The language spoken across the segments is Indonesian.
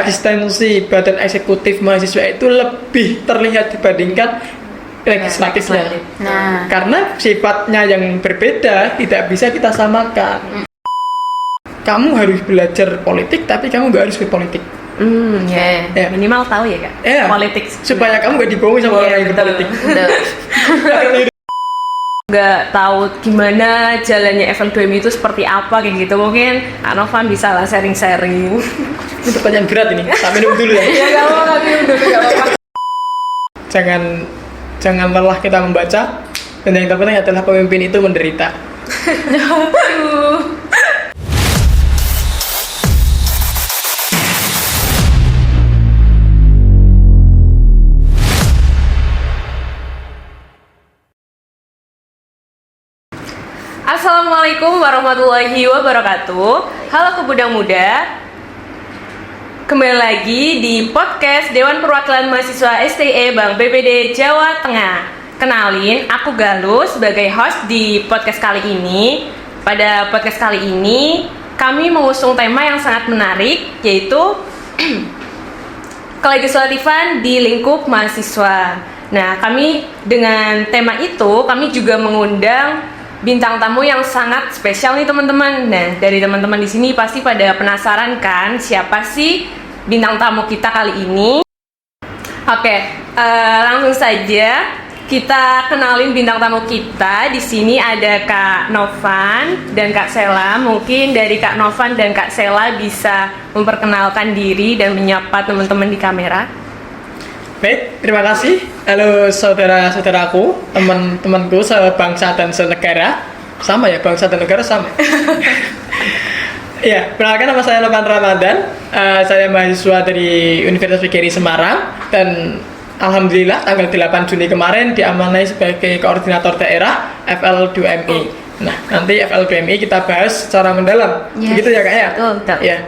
Eksistensi badan eksekutif mahasiswa itu lebih terlihat dibandingkan legislatifnya. Nah, Karena sifatnya yang berbeda tidak bisa kita samakan. Kamu harus belajar politik, tapi kamu nggak harus berpolitik. ya. Minimal tahu ya kak. Politik. Supaya kamu nggak dibohongi sama orang yang berpolitik. Nggak tahu gimana jalannya FL2MI itu seperti apa kayak gitu, mungkin Kak Novan bisa lah sharing-sharing. Ini pertanyaan berat ini. Tak minum dulu ya. Ya nggak apa-apa, minum dulu nggak apa-apa. Jangan lelah kita membaca, dan yang terpenting adalah pemimpin itu menderita. Aduh. Assalamualaikum warahmatullahi wabarakatuh. Halo Kebudang Muda. Kembali lagi di podcast Dewan Perwakilan Mahasiswa STE Bank BPD Jawa Tengah. Kenalin, aku Galuh sebagai host di podcast kali ini. Pada podcast kali ini, kami mengusung tema yang sangat menarik, yaitu kelegislatifan di lingkup mahasiswa. Nah, kami dengan tema itu, kami juga mengundang bintang tamu yang sangat spesial nih teman-teman. Nah, dari teman-teman di sini pasti pada penasaran kan siapa sih bintang tamu kita kali ini? Oke, langsung saja kita kenalin bintang tamu kita. Di sini ada Kak Novan dan Kak Sela. Mungkin dari Kak Novan dan Kak Sela bisa memperkenalkan diri dan menyapa teman-teman di kamera. Baik, terima kasih. Halo saudara-saudaraku, teman-temanku sebangsa dan senegara. Sama ya, bangsa dan negara sama. Ya, perkenalkan nama saya Novan Ramadan. Saya mahasiswa dari Universitas PGRI Semarang dan alhamdulillah tanggal 8 Juni kemarin diamanai sebagai koordinator daerah FL2MI. Nah, nanti FL2MI kita bahas secara mendalam. Begitu ya, Kak ya? Betul. Ya.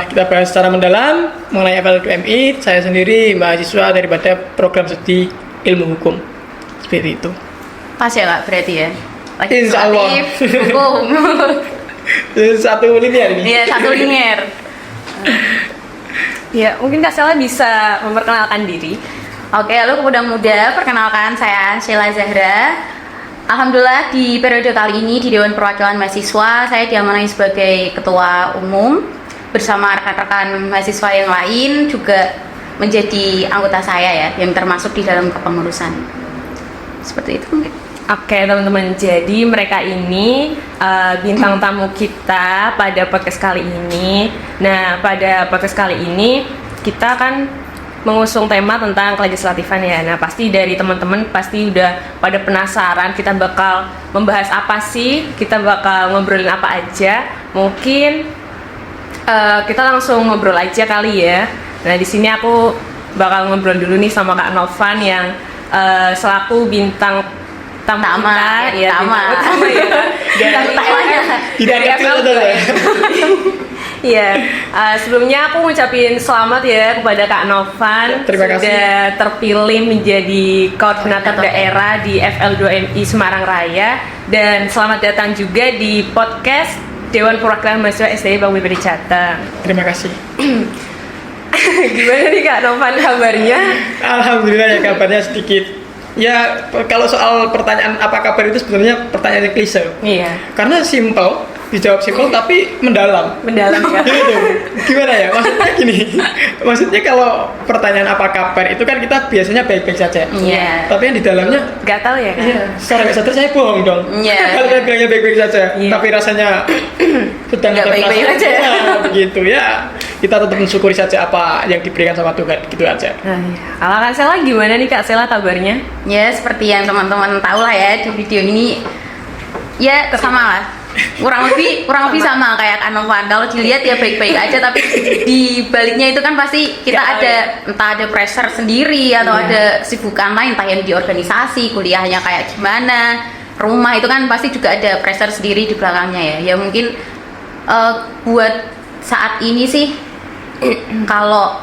Kita bahas secara mendalam mengenai FL2MI. Saya sendiri mahasiswa daripada program studi ilmu hukum. Seperti itu. Pas ya Kak, berarti ya? Insya Allah. Hukum. Satu linear ini. Iya, satu linear. Ya, mungkin Kak Sela bisa memperkenalkan diri. Oke, halo Kebudang Muda, perkenalkan saya Sheila Zahra. Alhamdulillah di periode kali ini di Dewan Perwakilan Mahasiswa saya diamanai sebagai Ketua Umum bersama rekan-rekan mahasiswa yang lain juga menjadi anggota saya ya, yang termasuk di dalam kepengurusan. Seperti itu mungkin. Oke teman-teman, jadi mereka ini bintang tamu kita pada podcast kali ini. Nah, pada podcast kali ini kita kan mengusung tema tentang kelegislatifan ya. Nah, pasti dari teman-teman pasti udah pada penasaran kita bakal membahas apa sih, kita bakal ngobrolin apa aja. Mungkin kita langsung ngobrol aja kali ya. Nah, di sini aku bakal ngobrol dulu nih sama Kak Novan yang selaku bintang tamu kita, ya. Dari FL2. Iya, sebelumnya aku ngucapin selamat ya kepada Kak Novan. Terima kasih. Sudah terpilih menjadi koordinator daerah di FL2MI Semarang Raya, dan selamat datang juga di podcast Dewan Perwakilan Mahasiswa STE Bank BPD Jateng. Terima kasih. Gimana nih Kak Novan kabarnya? Alhamdulillah ya, kabarnya sedikit. Ya, kalau soal pertanyaan apa kabar itu sebenarnya pertanyaan yang klise. Iya. Karena simple, dijawab simple tapi mendalam. Mendalam ya. Gitu. Gimana ya? Maksudnya gini. Maksudnya kalau pertanyaan apa kabar itu kan kita biasanya baik-baik saja. Iya. Tapi yang di dalamnya Gak tahu ya Kak? iya, secara nggak sadar saya bohong dong. Iya. Kalau saya bilangnya baik-baik saja, Iya. tapi rasanya sedang Nggak ada baik-baik perasaan. aja. Ya, begitu ya. Kita tetap mensyukuri saja apa yang diberikan sama Tuhan, gitu aja. Nah, iya. Kalau Kak Sela gimana nih Kak Sela kabarnya? Ya, seperti yang teman-teman tahu lah ya, di video ini ya sama lah. Kurang lebih sama kayak Kak Novan. Kalau dilihat ya baik-baik aja, tapi di baliknya itu kan pasti kita Nggak tahu ada entah ada pressure sendiri atau ada kesibukan lain, entah yang di organisasi, kuliahnya kayak gimana, rumah itu kan pasti juga ada pressure sendiri di belakangnya ya. Ya mungkin buat saat ini sih kalau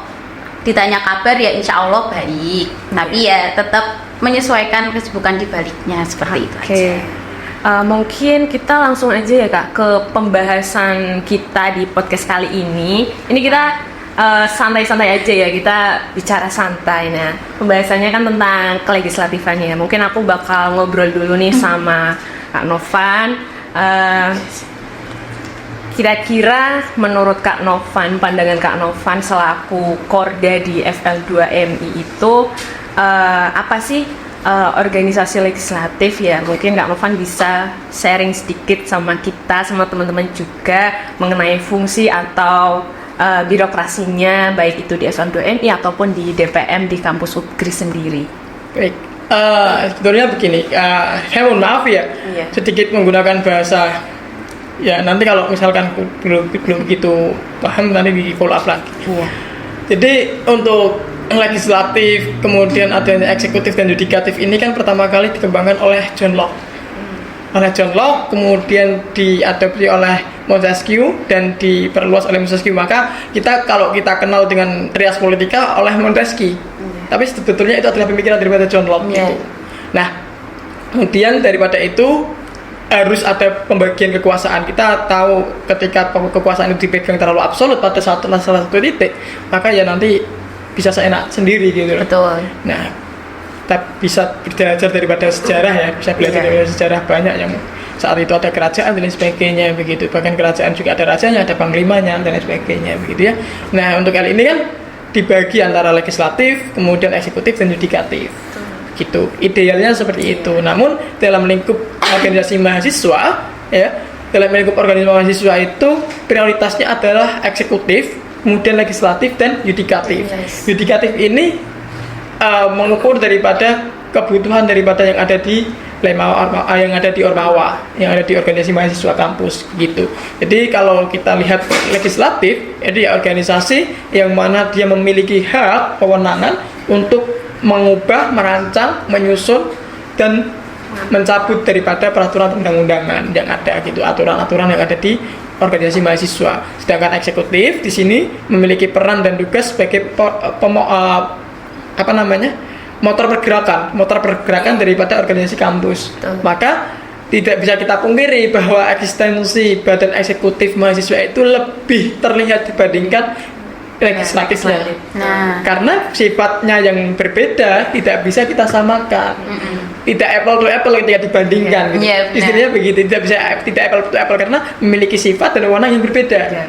ditanya kabar ya insya Allah baik, tapi ya tetap menyesuaikan kesibukan di baliknya seperti itu aja. Mungkin kita langsung aja ya Kak ke pembahasan kita di podcast kali ini. Ini kita santai-santai aja ya, kita bicara santai. Nah, pembahasannya kan tentang kelegislatifannya. Mungkin aku bakal ngobrol dulu nih sama Kak Novan. Kira-kira menurut Kak Novan, pandangan Kak Novan selaku Korda di FL2MI itu apa sih organisasi legislatif ya? Mungkin Kak Novan bisa sharing sedikit sama kita, sama teman-teman juga mengenai fungsi atau birokrasinya, baik itu di FL2MI ataupun di DPM di kampus UPGRI sendiri. Baik, sebetulnya begini, saya mohon maaf ya, Iya. sedikit menggunakan bahasa ya nanti kalau misalkan belum begitu paham nanti di follow up lagi. Iya. Jadi untuk legislatif, kemudian adanya eksekutif dan yudikatif ini kan pertama kali dikembangkan oleh John Locke. Oleh John Locke, kemudian diadopsi oleh Montesquieu dan diperluas oleh Montesquieu. Maka kalau kita kenal dengan trias politika oleh Montesquieu. Tapi sebetulnya itu adalah pemikiran daripada John Locke itu. Nah, kemudian daripada itu harus ada pembagian kekuasaan. Kita tahu ketika kekuasaan itu dipegang terlalu absolut pada salah satu titik, maka ya nanti bisa seenak sendiri gitu. Betul. Nah, kita bisa belajar daripada sejarah ya, bisa belajar dari sejarah banyak yang saat itu ada kerajaan dan lain sebagainya begitu. Bahkan kerajaan juga ada rajanya, ada panglimanya dan lain sebagainya begitu ya. Nah, untuk kali ini kan dibagi antara legislatif, kemudian eksekutif dan yudikatif. Gitu. Idealnya seperti itu. Namun dalam lingkup organisasi mahasiswa ya, dalam lingkup organisasi mahasiswa itu prioritasnya adalah eksekutif, kemudian legislatif dan yudikatif. Yudikatif ini mengukur daripada kebutuhan daripada yang ada di yang ada di Ormawa, yang ada di organisasi mahasiswa kampus gitu. Jadi kalau kita lihat legislatif, itu ya organisasi yang mana dia memiliki hak kewenangan untuk mengubah, merancang, menyusun dan mencabut daripada peraturan undang-undangan yang ada gitu, aturan-aturan yang ada di organisasi mahasiswa. Sedangkan eksekutif di sini memiliki peran dan tugas sebagai motor pergerakan daripada organisasi kampus. Maka tidak bisa kita pungkiri bahwa eksistensi badan eksekutif mahasiswa itu lebih terlihat dibandingkan legislatifnya. Nah, Karena sifatnya yang berbeda tidak bisa kita samakan. Tidak apple to apple ketika dibandingkan. Iya, Istilahnya begitu, tidak apple to apple karena memiliki sifat dan wewenang yang berbeda.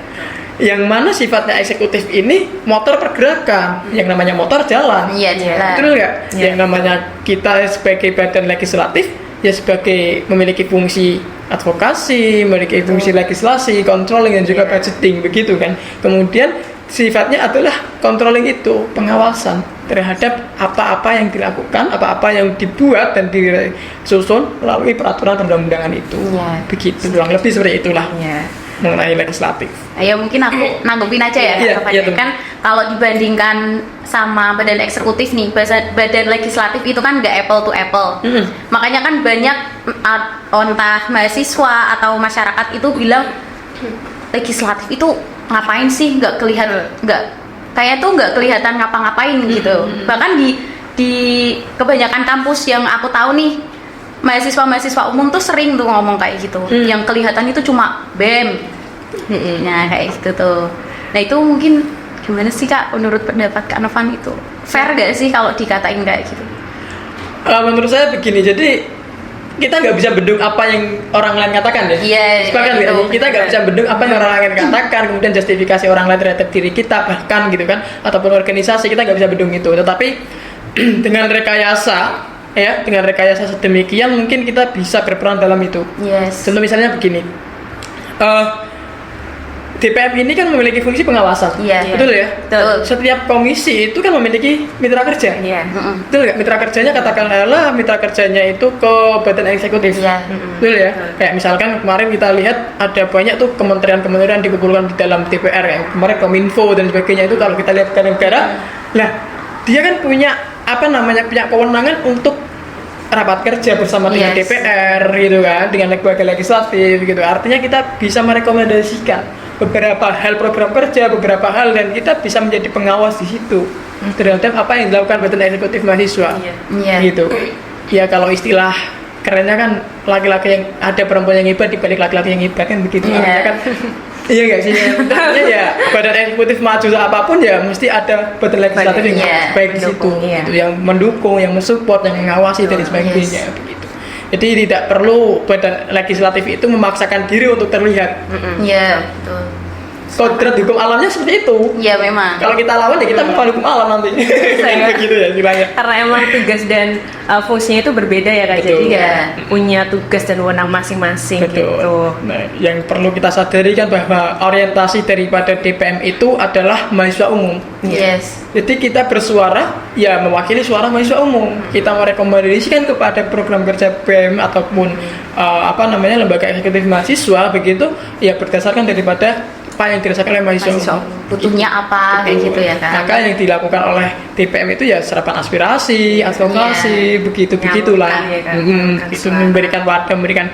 Yang mana sifatnya eksekutif ini motor pergerakan, yang namanya motor jalan. iya jelas. Betul nggak? Yang namanya kita sebagai badan legislatif ya sebagai memiliki fungsi advokasi, memiliki fungsi legislasi, controlling dan juga budgeting begitu kan. Kemudian sifatnya adalah controlling itu, pengawasan terhadap apa-apa yang dilakukan, apa-apa yang dibuat dan disusun melalui peraturan undang-undangan itu. Begitu, kurang lebih seperti itulah mengenai legislatif. Ya mungkin aku nanggepin aja ya, kan kalau dibandingkan sama badan eksekutif nih, badan legislatif itu kan nggak apple to apple. Makanya kan banyak entah mahasiswa atau masyarakat itu bilang legislatif itu ngapain sih, nggak kelihatan ngapa-ngapain gitu. Bahkan di kebanyakan kampus yang aku tahu nih, mahasiswa umum tuh sering tuh ngomong kayak gitu. Yang kelihatan itu cuma BEM. Nah kayak gitu tuh. Nah itu mungkin gimana sih Kak, menurut pendapat Kak Novan itu fair gak sih kalau dikatain kayak gitu? Menurut saya begini, jadi kita nggak bisa bendung apa yang orang lain katakan ya. Sepakat nggak? Kita nggak bisa bendung apa yang orang lain katakan, kemudian justifikasi orang lain terhadap diri kita bahkan gitu kan, ataupun organisasi, kita nggak bisa bendung itu. Tetapi dengan rekayasa sedemikian mungkin kita bisa berperan dalam itu. Contoh misalnya begini, DPM ini kan memiliki fungsi pengawasan, betul ya? Betul. Setiap komisi itu kan memiliki mitra kerja, betul nggak? Mitra kerjanya katakanlah mitra kerjanya itu ke badan eksekutif, betul ya? Kayak misalkan kemarin kita lihat ada banyak tuh kementerian-kementerian dikumpulkan di dalam DPR, yang kemarin Kominfo dan sebagainya itu. Kalau kita lihat ke negara, lah dia kan punya punya kewenangan untuk rapat kerja bersama dengan DPR gitu kan, dengan lembaga legislatif gitu. Artinya kita bisa merekomendasikan beberapa hal program kerja, beberapa hal, dan kita bisa menjadi pengawas di situ terhadap apa yang dilakukan badan eksekutif mahasiswa. Gitu. Ya kalau istilah kerennya kan laki-laki yang ada perempuan yang hebat di balik laki-laki yang hebat kan begitu. Artinya kan Iya nggak sih? Sebenarnya ya badan eksekutif maju apapun ya mesti ada badan legislatif yang Iya, baik di situ, mendukung, iya. gitu, yang mendukung, yang mensupport, yang mengawasi dan sebagainya begitu. Jadi tidak perlu badan legislatif itu memaksakan diri untuk terlihat. Iya, betul. Kodrat hukum alamnya seperti itu. Iya, memang. Kalau kita lawan ya kita bukan hukum alam nanti. Saya- Begitu ya istilahnya. Karena emang tugas dan fungsinya itu berbeda ya Kak. Betul. Jadi ya Iya. punya tugas dan wewenang masing-masing Betul. gitu. Nah, yang perlu kita sadari kan bahwa orientasi daripada DPM itu adalah mahasiswa umum. Yes. Jadi kita bersuara ya mewakili suara mahasiswa umum. Kita merekomendasikan kepada program kerja BEM ataupun lembaga eksekutif mahasiswa begitu ya berdasarkan daripada apa yang dirasakan oleh mahasiswa Mahasiswa umum. butuhnya apa kayak gitu ya kan. Maka yang dilakukan oleh DPM itu ya serapan aspirasi, advokasi, begitulah. Nyalurkan, ya kan? Itu Suara. memberikan wadah, memberikan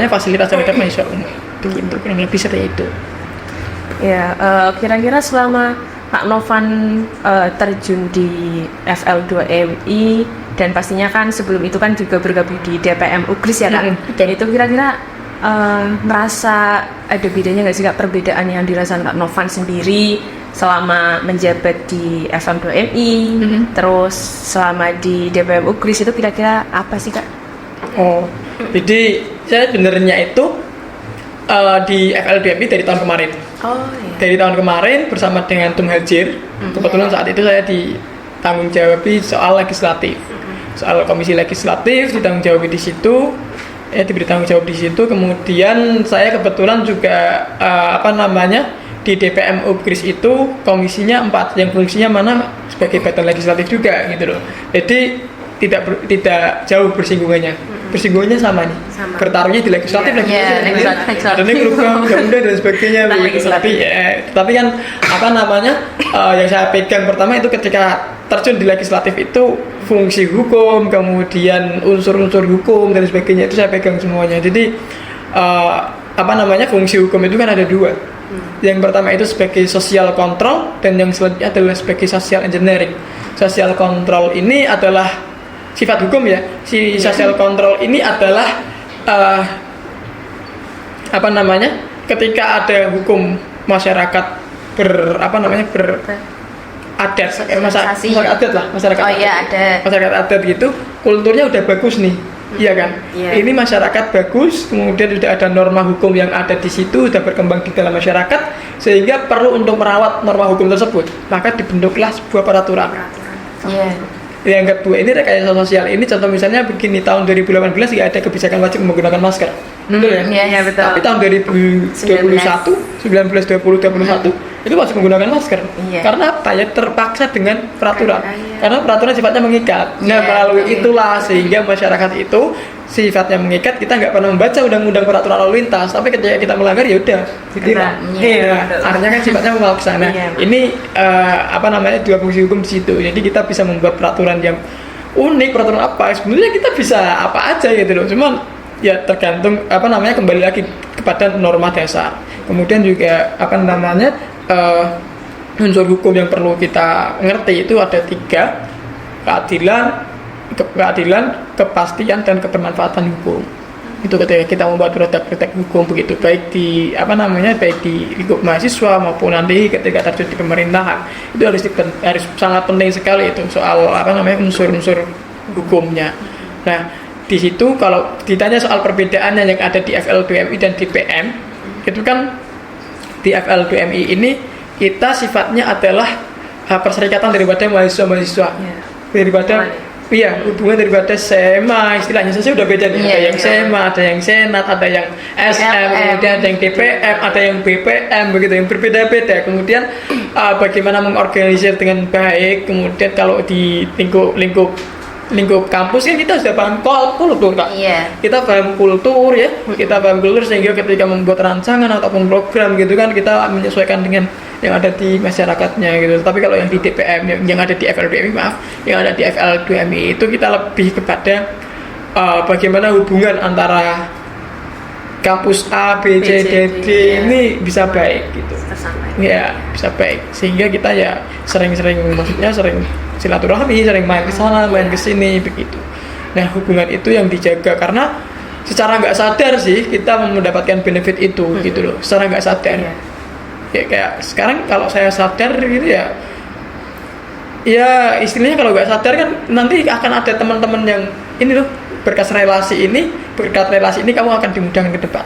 fasilitas terhadap mahasiswa umum. Begitu kurang lebih seperti itu. Ya, kira-kira selama Kak Novan terjun di FL2MI dan pastinya kan sebelum itu kan juga bergabung di DPM UGRIS ya Kak. Betul. Itu kira-kira ngerasa ada bedanya nggak sih Kak, perbedaan yang dirasakan Kak Novan sendiri selama menjabat di FM2MI, terus selama di DPM UGRIS itu kira-kira apa sih Kak? Oh, jadi saya sebenarnya itu di FL2MI dari tahun kemarin. Oh iya. Dari tahun kemarin bersama dengan Tum Hajir. Kebetulan saat itu saya ditanggung jawabi soal legislatif. Soal komisi legislatif ditanggung jawabi di situ. Diberi tanggung jawab di situ. Kemudian saya kebetulan juga di DPM UGRIS itu komisinya 4 yang fungsinya mana sebagai badan legislatif juga gitu loh. Jadi tidak jauh bersinggungannya. Bersinggungannya sama nih. Sama. Bertarungnya di legislatif Iya, legislatif. Ada nih program undang dan sebagainya Nah, begitu. legislatif. Tapi kan yang saya pegang pertama itu ketika terjun di legislatif itu fungsi hukum, kemudian unsur-unsur hukum dan sebagainya itu saya pegang semuanya. Jadi fungsi hukum itu kan ada 2. Yang pertama itu sebagai social control dan yang selanjutnya adalah sebagai social engineering. Social control ini adalah sifat hukum ya. Social control ini adalah ketika ada hukum masyarakat adat masyarakat Oh iya, ada. masyarakat adat gitu, kulturnya udah bagus nih. Iya kan? Iya. Ini masyarakat bagus, kemudian sudah ada norma hukum yang ada di situ, sudah berkembang di dalam masyarakat, sehingga perlu untuk merawat norma hukum tersebut. Maka dibentuklah sebuah peraturan. Iya. Yang kedua ini rekayasa sosial ini contoh misalnya begini, tahun 2018 nggak ada kebijakan wajib menggunakan masker. Betul ya? Iya betul. Tapi tahun 2021, 19, 20, 21 itu masih menggunakan masker. Iya. Karena apa ya? Terpaksa dengan peraturan. Iya. Karena peraturan sifatnya mengikat. Nah, Iya, melalui betul. itulah sehingga masyarakat itu sifatnya mengikat, kita nggak pernah membaca undang-undang peraturan lalu lintas. Tapi ketika kita melanggar ya udah ditilang. Kena. Iya. Betul. Artinya kan sifatnya melaksana. Iya. Ini dua fungsi hukum di situ. Jadi kita bisa membuat peraturan yang unik, peraturan apa? Sebenarnya kita bisa apa aja gitu loh. Cuman ya tergantung kembali lagi kepada norma dasar. Kemudian juga unsur hukum yang perlu kita ngerti itu ada 3: keadilan, kepastian dan kebermanfaatan hukum. Itu ketika kita membuat produk-produk hukum begitu, baik di baik di lingkup mahasiswa maupun nanti ketika terjun di pemerintahan, itu harus sangat penting sekali itu soal unsur-unsur hukumnya. Nah, di situ kalau ditanya soal perbedaannya yang ada di FL2MI dan DPM, itu kan di FL2MI ini kita sifatnya adalah perserikatan daripada mahasiswa-mahasiswa. Iya. Daripada hubungan daripada SEMA, istilahnya saya udah beda nih. Iya, Ada yang iya. SEMA, ada yang Senat, ada yang SM, kemudian ada yang DPM, ada yang BPM, begitu, yang berbeda-beda. Kemudian bagaimana mengorganisir dengan baik. Kemudian kalau di lingkup kampus kan kita sudah paham kultur Kak. Iya. Kita paham kultur ya, kita paham kultur sehingga ketika membuat rancangan ataupun program gitu kan kita menyesuaikan dengan yang ada di masyarakatnya gitu. Tapi kalau yang di DPM, yang ada di FL2MI yang ada di FL2MI itu kita lebih kepada bagaimana hubungan antara kampus A, B, C, D, D ya. ini bisa baik gitu. Tersampai. Ya bisa baik sehingga kita ya sering silaturahmi, sering main ke sana, main ke sini begitu. Nah, hubungan itu yang dijaga karena secara nggak sadar sih kita mendapatkan benefit itu gitu loh, secara nggak sadar. Iya. Ya kayak sekarang kalau saya sadar gitu ya, ya istilahnya kalau nggak sadar kan nanti akan ada teman-teman yang ini loh, berkat relasi ini kamu akan dimudahkan ke depan,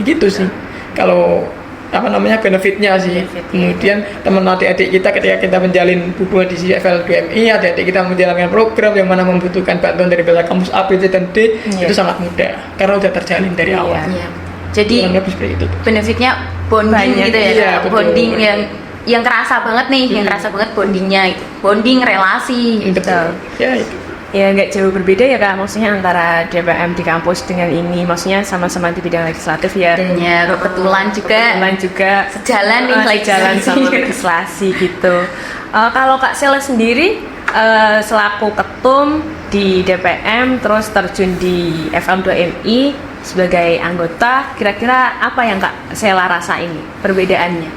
gitu sih kalau apa namanya benefitnya sih. Benefitnya. Kemudian teman adik-adik kita ketika kita menjalin hubungan di CFL 2MI, adik-adik kita menjalankan program yang mana membutuhkan bantuan dari bela kampus A, B, C, dan D, Iya. itu sangat mudah karena udah terjalin dari Iya. awal. Iya. Jadi Kurang lebih seperti itu. benefitnya bonding Banyak, gitu ya, iya, betul. bonding yang kerasa banget nih, yang kerasa banget bondingnya itu, bonding relasi. Betul. Ya itu. Ya nggak jauh berbeda ya Kak, maksudnya antara DPM di kampus dengan ini, maksudnya sama-sama di bidang legislatif ya. Ya kebetulan juga Kebetulan juga sejalan nih jalan legislasi. sama legislasi gitu. Kalau Kak Sela sendiri selaku ketum di DPM terus terjun di FL2MI sebagai anggota, kira-kira apa yang Kak Sela rasa ini perbedaannya?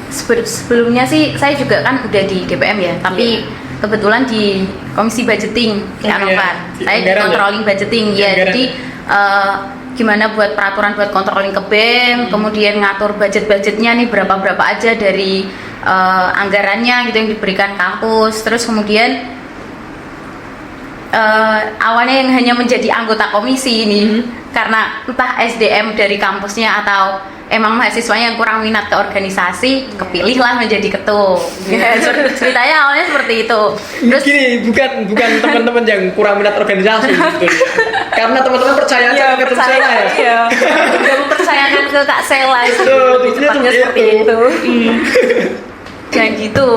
Sebelumnya sih saya juga kan udah di DPM ya, tapi kebetulan di komisi budgeting Oh, Kak iya. Novan. Di Saya di anggaran ya? controlling budgeting Di ya. anggaran Jadi gimana buat peraturan buat controlling ke BEM, kemudian ngatur budget-budgetnya nih berapa aja dari anggarannya gitu yang diberikan kampus. Terus kemudian awalnya yang hanya menjadi anggota komisi ini karena entah SDM dari kampusnya atau emang mahasiswanya yang kurang minat ke organisasi, kepilihlah menjadi ketum. Ya, ceritanya awalnya seperti itu. Terus Gini, bukan teman-teman yang kurang minat organisasi gitu. Karena teman-teman percaya aja ke ketum saya ya. Iya. Udah mempercayakan ke Kak Sela itu. Betul, Lebih intinya tepatnya seperti seperti itu. itu. Jangan gitu.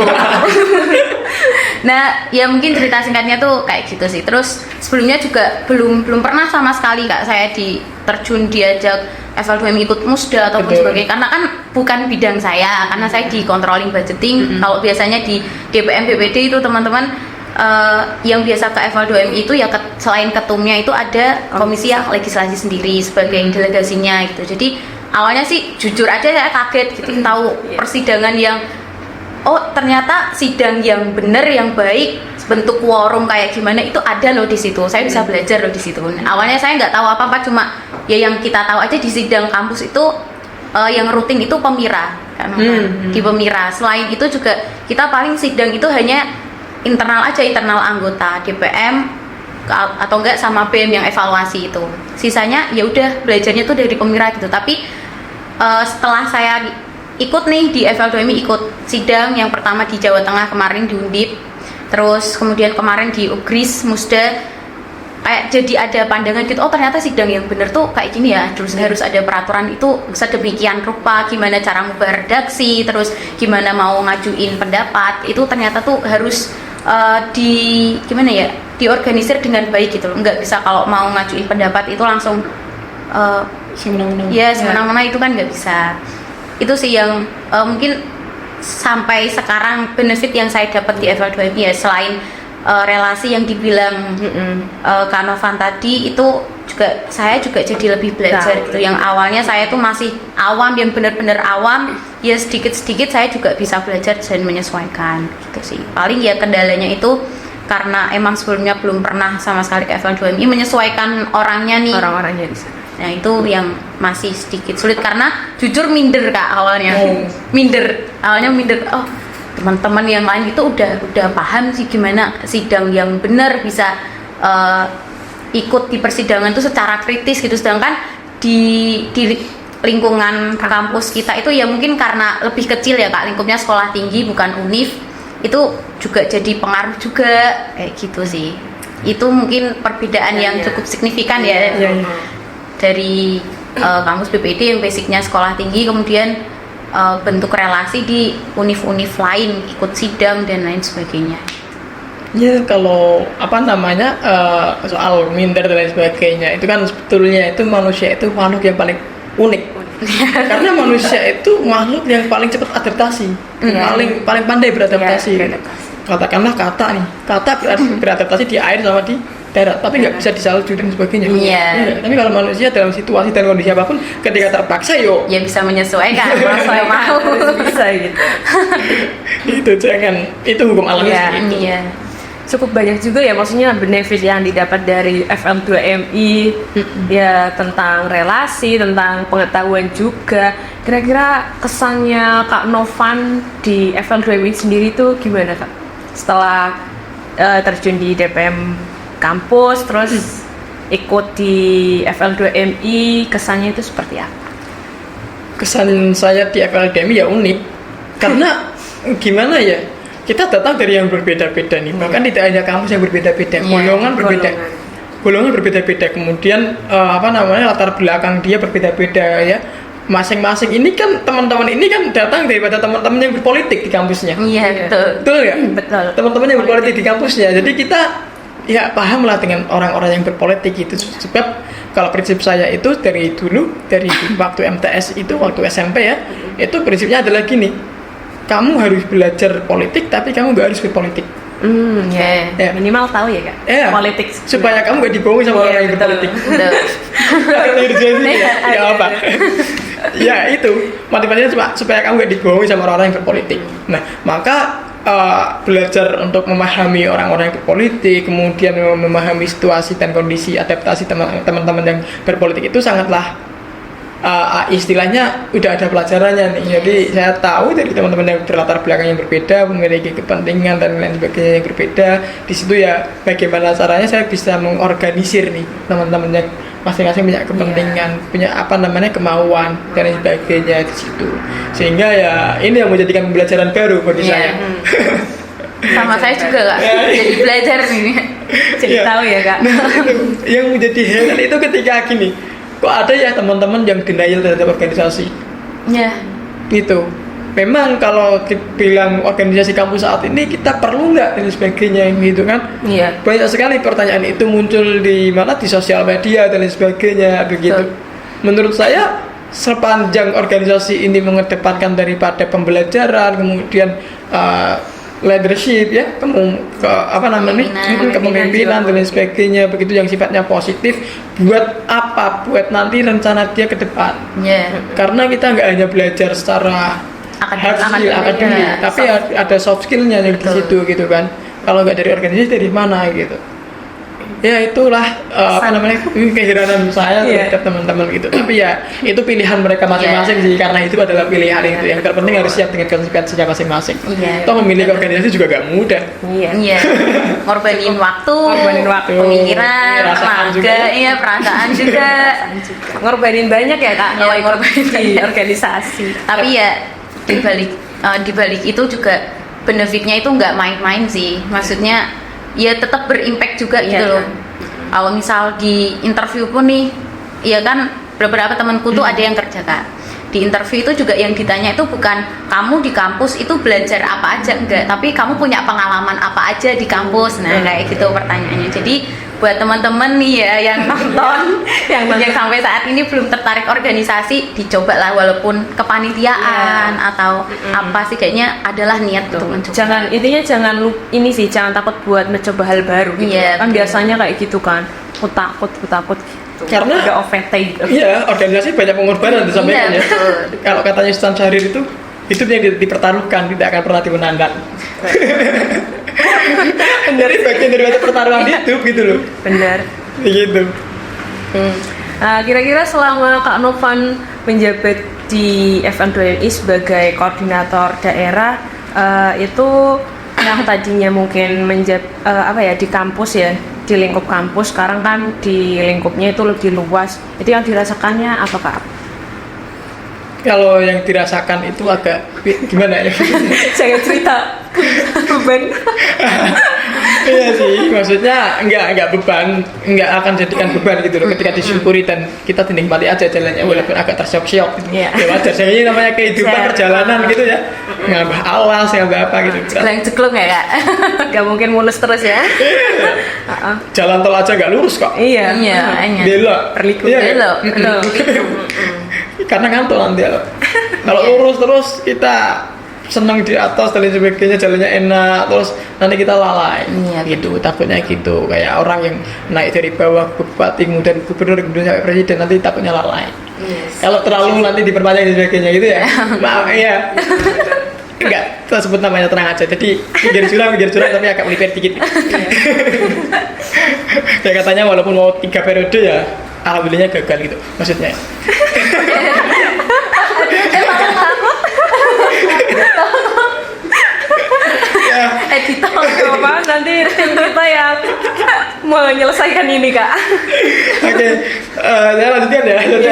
Nah, ya mungkin cerita singkatnya tuh kayak gitu sih. Terus sebelumnya juga belum pernah sama sekali Kak saya terjun diajak FL2MI ikut musda ataupun Betul. sebagainya, karena kan bukan bidang saya, karena saya di controlling budgeting. Kalau biasanya di DPM BPD itu teman-teman yang biasa ke FL2MI itu ya selain ketumnya itu ada komisi yang legislasi sendiri sebagai delegasinya gitu. Jadi awalnya sih jujur aja saya kaget gitu tahu persidangan yang ternyata sidang yang benar, yang baik, bentuk quorum kayak gimana itu ada loh di situ. Saya bisa belajar loh di situ. Nah, awalnya saya nggak tahu apa-apa, cuma ya yang kita tahu aja di sidang kampus itu yang rutin itu pemira kan, di pemira. Selain itu juga kita paling sidang itu hanya internal aja, internal anggota DPM atau enggak sama BEM yang evaluasi itu. Sisanya ya udah belajarnya tuh dari pemira gitu. Tapi setelah saya ikut nih di FL2MI, ikut sidang yang pertama di Jawa Tengah kemarin di Undip, terus kemudian kemarin di Ugris Musda, kayak jadi ada pandangan gitu, ternyata sidang yang bener tuh kayak gini ya, terus harus ada peraturan itu sedemikian rupa, gimana cara ngubah redaksi, terus gimana mau ngajuin pendapat, itu ternyata tuh harus diorganisir dengan baik gitu, nggak bisa kalau mau ngajuin pendapat itu langsung Semena-mena. ya semena-mena, itu kan nggak bisa. Itu sih yang mungkin sampai sekarang benefit yang saya dapat di FL2MI ya, selain relasi yang dibilang Kak Novan tadi, itu juga saya juga jadi lebih belajar gitu. Yang awalnya saya tuh masih awam, yang benar-benar awam, ya sedikit-sedikit saya juga bisa belajar dan menyesuaikan gitu sih. Paling ya kendalanya itu karena emang sebelumnya belum pernah sama sekali ke FL2MI, menyesuaikan orangnya nih. Orang-orangnya di sana. Nah itu yang masih sedikit sulit karena jujur minder Kak awalnya. Awalnya minder. Teman-teman yang lain itu udah paham sih gimana sidang yang benar, bisa ikut di persidangan itu secara kritis gitu, sedangkan di lingkungan kampus kita itu ya mungkin karena lebih kecil ya Kak, lingkupnya sekolah tinggi bukan univ, itu juga jadi pengaruh juga kayak gitu sih. Itu mungkin perbedaan yang cukup signifikan ya. Dari kampus BPD yang basicnya sekolah tinggi, kemudian bentuk relasi di univ-univ lain, ikut sidang dan lain sebagainya. Ya kalau soal minder dan lain sebagainya, itu kan sebetulnya itu manusia itu makhluk yang paling unik. Karena manusia itu makhluk yang paling cepat adaptasi, paling pandai beradaptasi. Katakanlah kata beradaptasi di air sama di darat, tapi nggak bisa disalju dan sebagainya. Ya, tapi kalau manusia dalam situasi dan kondisi apapun, ketika terpaksa ya bisa menyesuaikan kalau saya mau. Bisa gitu. itu hukum alam. Iya. cukup banyak juga ya, maksudnya benefit yang didapat dari FM2MI ya, tentang relasi, tentang pengetahuan juga. Kira-kira kesannya Kak Novan di FM2MI sendiri itu gimana Kak? Setelah terjun di DPM kampus, terus ikut di FM2MI, kesannya itu seperti apa? Kesan saya di FLDMI ya unik, karena gimana ya, kita datang dari yang berbeda-beda nih, bahkan tidak hanya kampus yang berbeda-beda, golongan berbeda-beda, kemudian latar belakang dia berbeda-beda ya, masing-masing ini kan teman-teman ini kan datang daripada teman-teman yang berpolitik di kampusnya. Iya, betul Ya Betul. teman-teman yang berpolitik di kampusnya, jadi kita ya paham lah dengan orang-orang yang berpolitik itu. Sebab kalau prinsip saya itu dari waktu MTS itu, waktu SMP ya, itu prinsipnya adalah gini, kamu harus belajar politik tapi kamu nggak harus berpolitik. Ya. Minimal tahu ya Kak, politik supaya kamu nggak dibohongi sama orang yang berpolitik. Nggak apa. Ya itu motivasinya cuma supaya kamu nggak dibohongi sama orang yang berpolitik. Nah maka belajar untuk memahami orang-orang yang berpolitik, kemudian memahami situasi dan kondisi adaptasi teman-teman yang berpolitik itu sangatlah istilahnya udah ada pelajarannya nih. Jadi saya tahu dari teman-teman yang berlatar belakang yang berbeda, memiliki kepentingan dan lain sebagainya yang berbeda. Di situ ya bagaimana caranya saya bisa mengorganisir nih teman-teman yang masing-masing punya kepentingan, punya kemauan dan lain sebagainya di situ. Sehingga ya ini yang menjadikan pembelajaran baru bagi saya. Sama saya juga Kak, jadi belajar nih. Jadi tahu ya Kak. Nah, yang menjadi heran itu ketika gini, kok ada ya teman-teman yang denial terhadap organisasi. Ya. Gitu. Memang kalau bilang organisasi kampus saat ini kita perlu nggak dan sebagainya gitu kan? Iya. Banyak sekali pertanyaan itu muncul di sosial media dan lain sebagainya begitu. Menurut saya sepanjang organisasi ini mengedepankan daripada pembelajaran, kemudian leadership ya, kepemimpinan dan lain sebagainya begitu, yang sifatnya positif, buat nanti rencana dia ke depan. Karena kita nggak hanya belajar secara akademik, tapi ada soft skillnya yang di situ gitu kan. Kalau nggak dari organisasi dari mana gitu. Ya itulah keheranan saya terhadap teman-teman gitu. Tapi ya itu pilihan mereka masing-masing sih, karena itu adalah pilihan itu. Yang terpenting harus siap dengan konsekuensinya masing-masing. Toh memilih organisasi juga gak mudah. Iya. Ngorbanin waktu, pemikiran, tenaga, perasaan juga. Ngorbanin banyak ya Kak, kalau ngorbanin di organisasi. Tapi ya di balik itu juga benefitnya itu nggak main-main sih. Maksudnya ya tetap berimpact juga gitu loh. Kalau misal di interview pun nih, ya kan beberapa temanku tuh ada yang kerja Kak. Di interview itu juga yang ditanya itu bukan kamu di kampus itu belajar apa aja, enggak, tapi kamu punya pengalaman apa aja di kampus. Nah kayak gitu pertanyaannya. Jadi buat teman-teman nih ya yang nonton, yang sampai saat ini belum tertarik organisasi, dicobalah walaupun kepanitiaan atau apa sih, kayaknya adalah niat untuk mencoba. Jangan takut buat mencoba hal baru gitu. Kan biasanya kayak gitu kan, takut gitu. Karena udah OVT gitu. Iya, organisasi banyak pengorbanan disampaikan ya. Kalau katanya Ustaz Syahrir itu hidup yang dipertaruhkan tidak akan pernah dimenangkan. Jadi bagian dari pertaruhan hidup gitu loh. Benar. Gitu. Kira-kira selama Kak Novan menjabat di FM2MI sebagai koordinator daerah, itu yang tadinya mungkin di kampus ya, di lingkup kampus, sekarang kan di lingkupnya itu lebih luas. Itu yang dirasakannya apa Kak? Kalau yang dirasakan itu agak gimana ya? Jangan cerita beban. Iya sih, maksudnya enggak beban, enggak akan jadikan beban gitu loh ketika disyukuri dan kita dinikmati aja jalannya walaupun agak tersyok-syok gitu. Ya wajar, ini namanya kehidupan perjalanan gitu ya. Ngambah alas, ngambah apa gitu. Ceklung ya Kak? Gak mungkin mulus terus ya. Jalan tol aja gak lurus kok. Iya. Belok. Belok. Karena ngantuk nanti kalau lurus terus kita senang di atas dan lain sebagainya, jalannya enak, terus nanti kita lalai gitu, takutnya gitu. Kayak orang yang naik dari bawah ke bupati, kemudian gubernur, kemudian sampai presiden, nanti takutnya lalai. Kalau terlalu nanti diperpanjang dan sebagainya gitu ya. Maaf ya. Enggak, kita sebut namanya tenang aja. Jadi pinggir jurang tapi agak melipir dikit. Kayak katanya walaupun mau 3 periode ya, alhamdulillahnya gagal gitu. Maksudnya. Ya, Editor. Apa nanti tim kita yang menyelesaikan ini kak. oke, saya lanjutkan ya. Jadi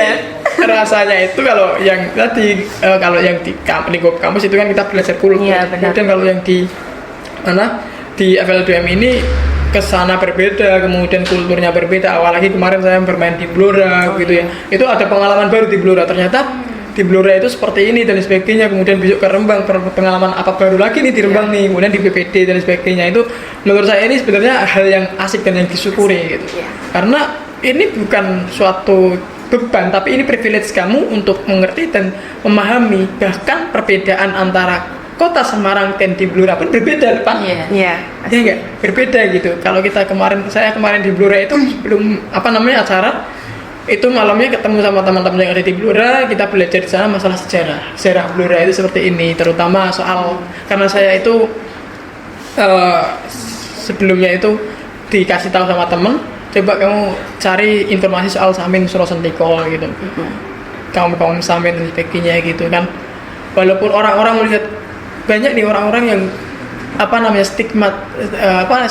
rasanya itu kalau yang tadi kalau yang di lingkup kampus itu kan kita belajar kultur. Iya, benar. Kemudian kalau yang di mana di FL2M ini kesana berbeda, kemudian kulturnya berbeda. Apalagi kemarin saya bermain di Blora gitu ya. Itu ada pengalaman baru di Blora. Ternyata di Blora itu seperti ini dan sebagainya. Kemudian besok ke Rembang, pengalaman apa baru lagi nih di Rembang nih. Kemudian di BPD dan sebagainya. Itu menurut saya ini sebenarnya hal yang asik dan yang disyukuri gitu. Karena ini bukan suatu beban, tapi ini privilege kamu untuk mengerti dan memahami bahkan perbedaan antara kota Semarang dan di Blora pun berbeda Pak. Iya. Iya. Ya enggak, berbeda gitu. Kalau saya kemarin di Blora itu belum acara itu malamnya ketemu sama teman-teman yang ada di Blora, kita belajar di sana masalah sejarah Blora itu seperti ini, terutama soal karena saya itu sebelumnya itu dikasih tahu sama teman, coba kamu cari informasi soal Samin Suro Sentiko gitu, kaum Samin dan sebagainya gitu kan. Walaupun orang-orang melihat banyak nih orang-orang yang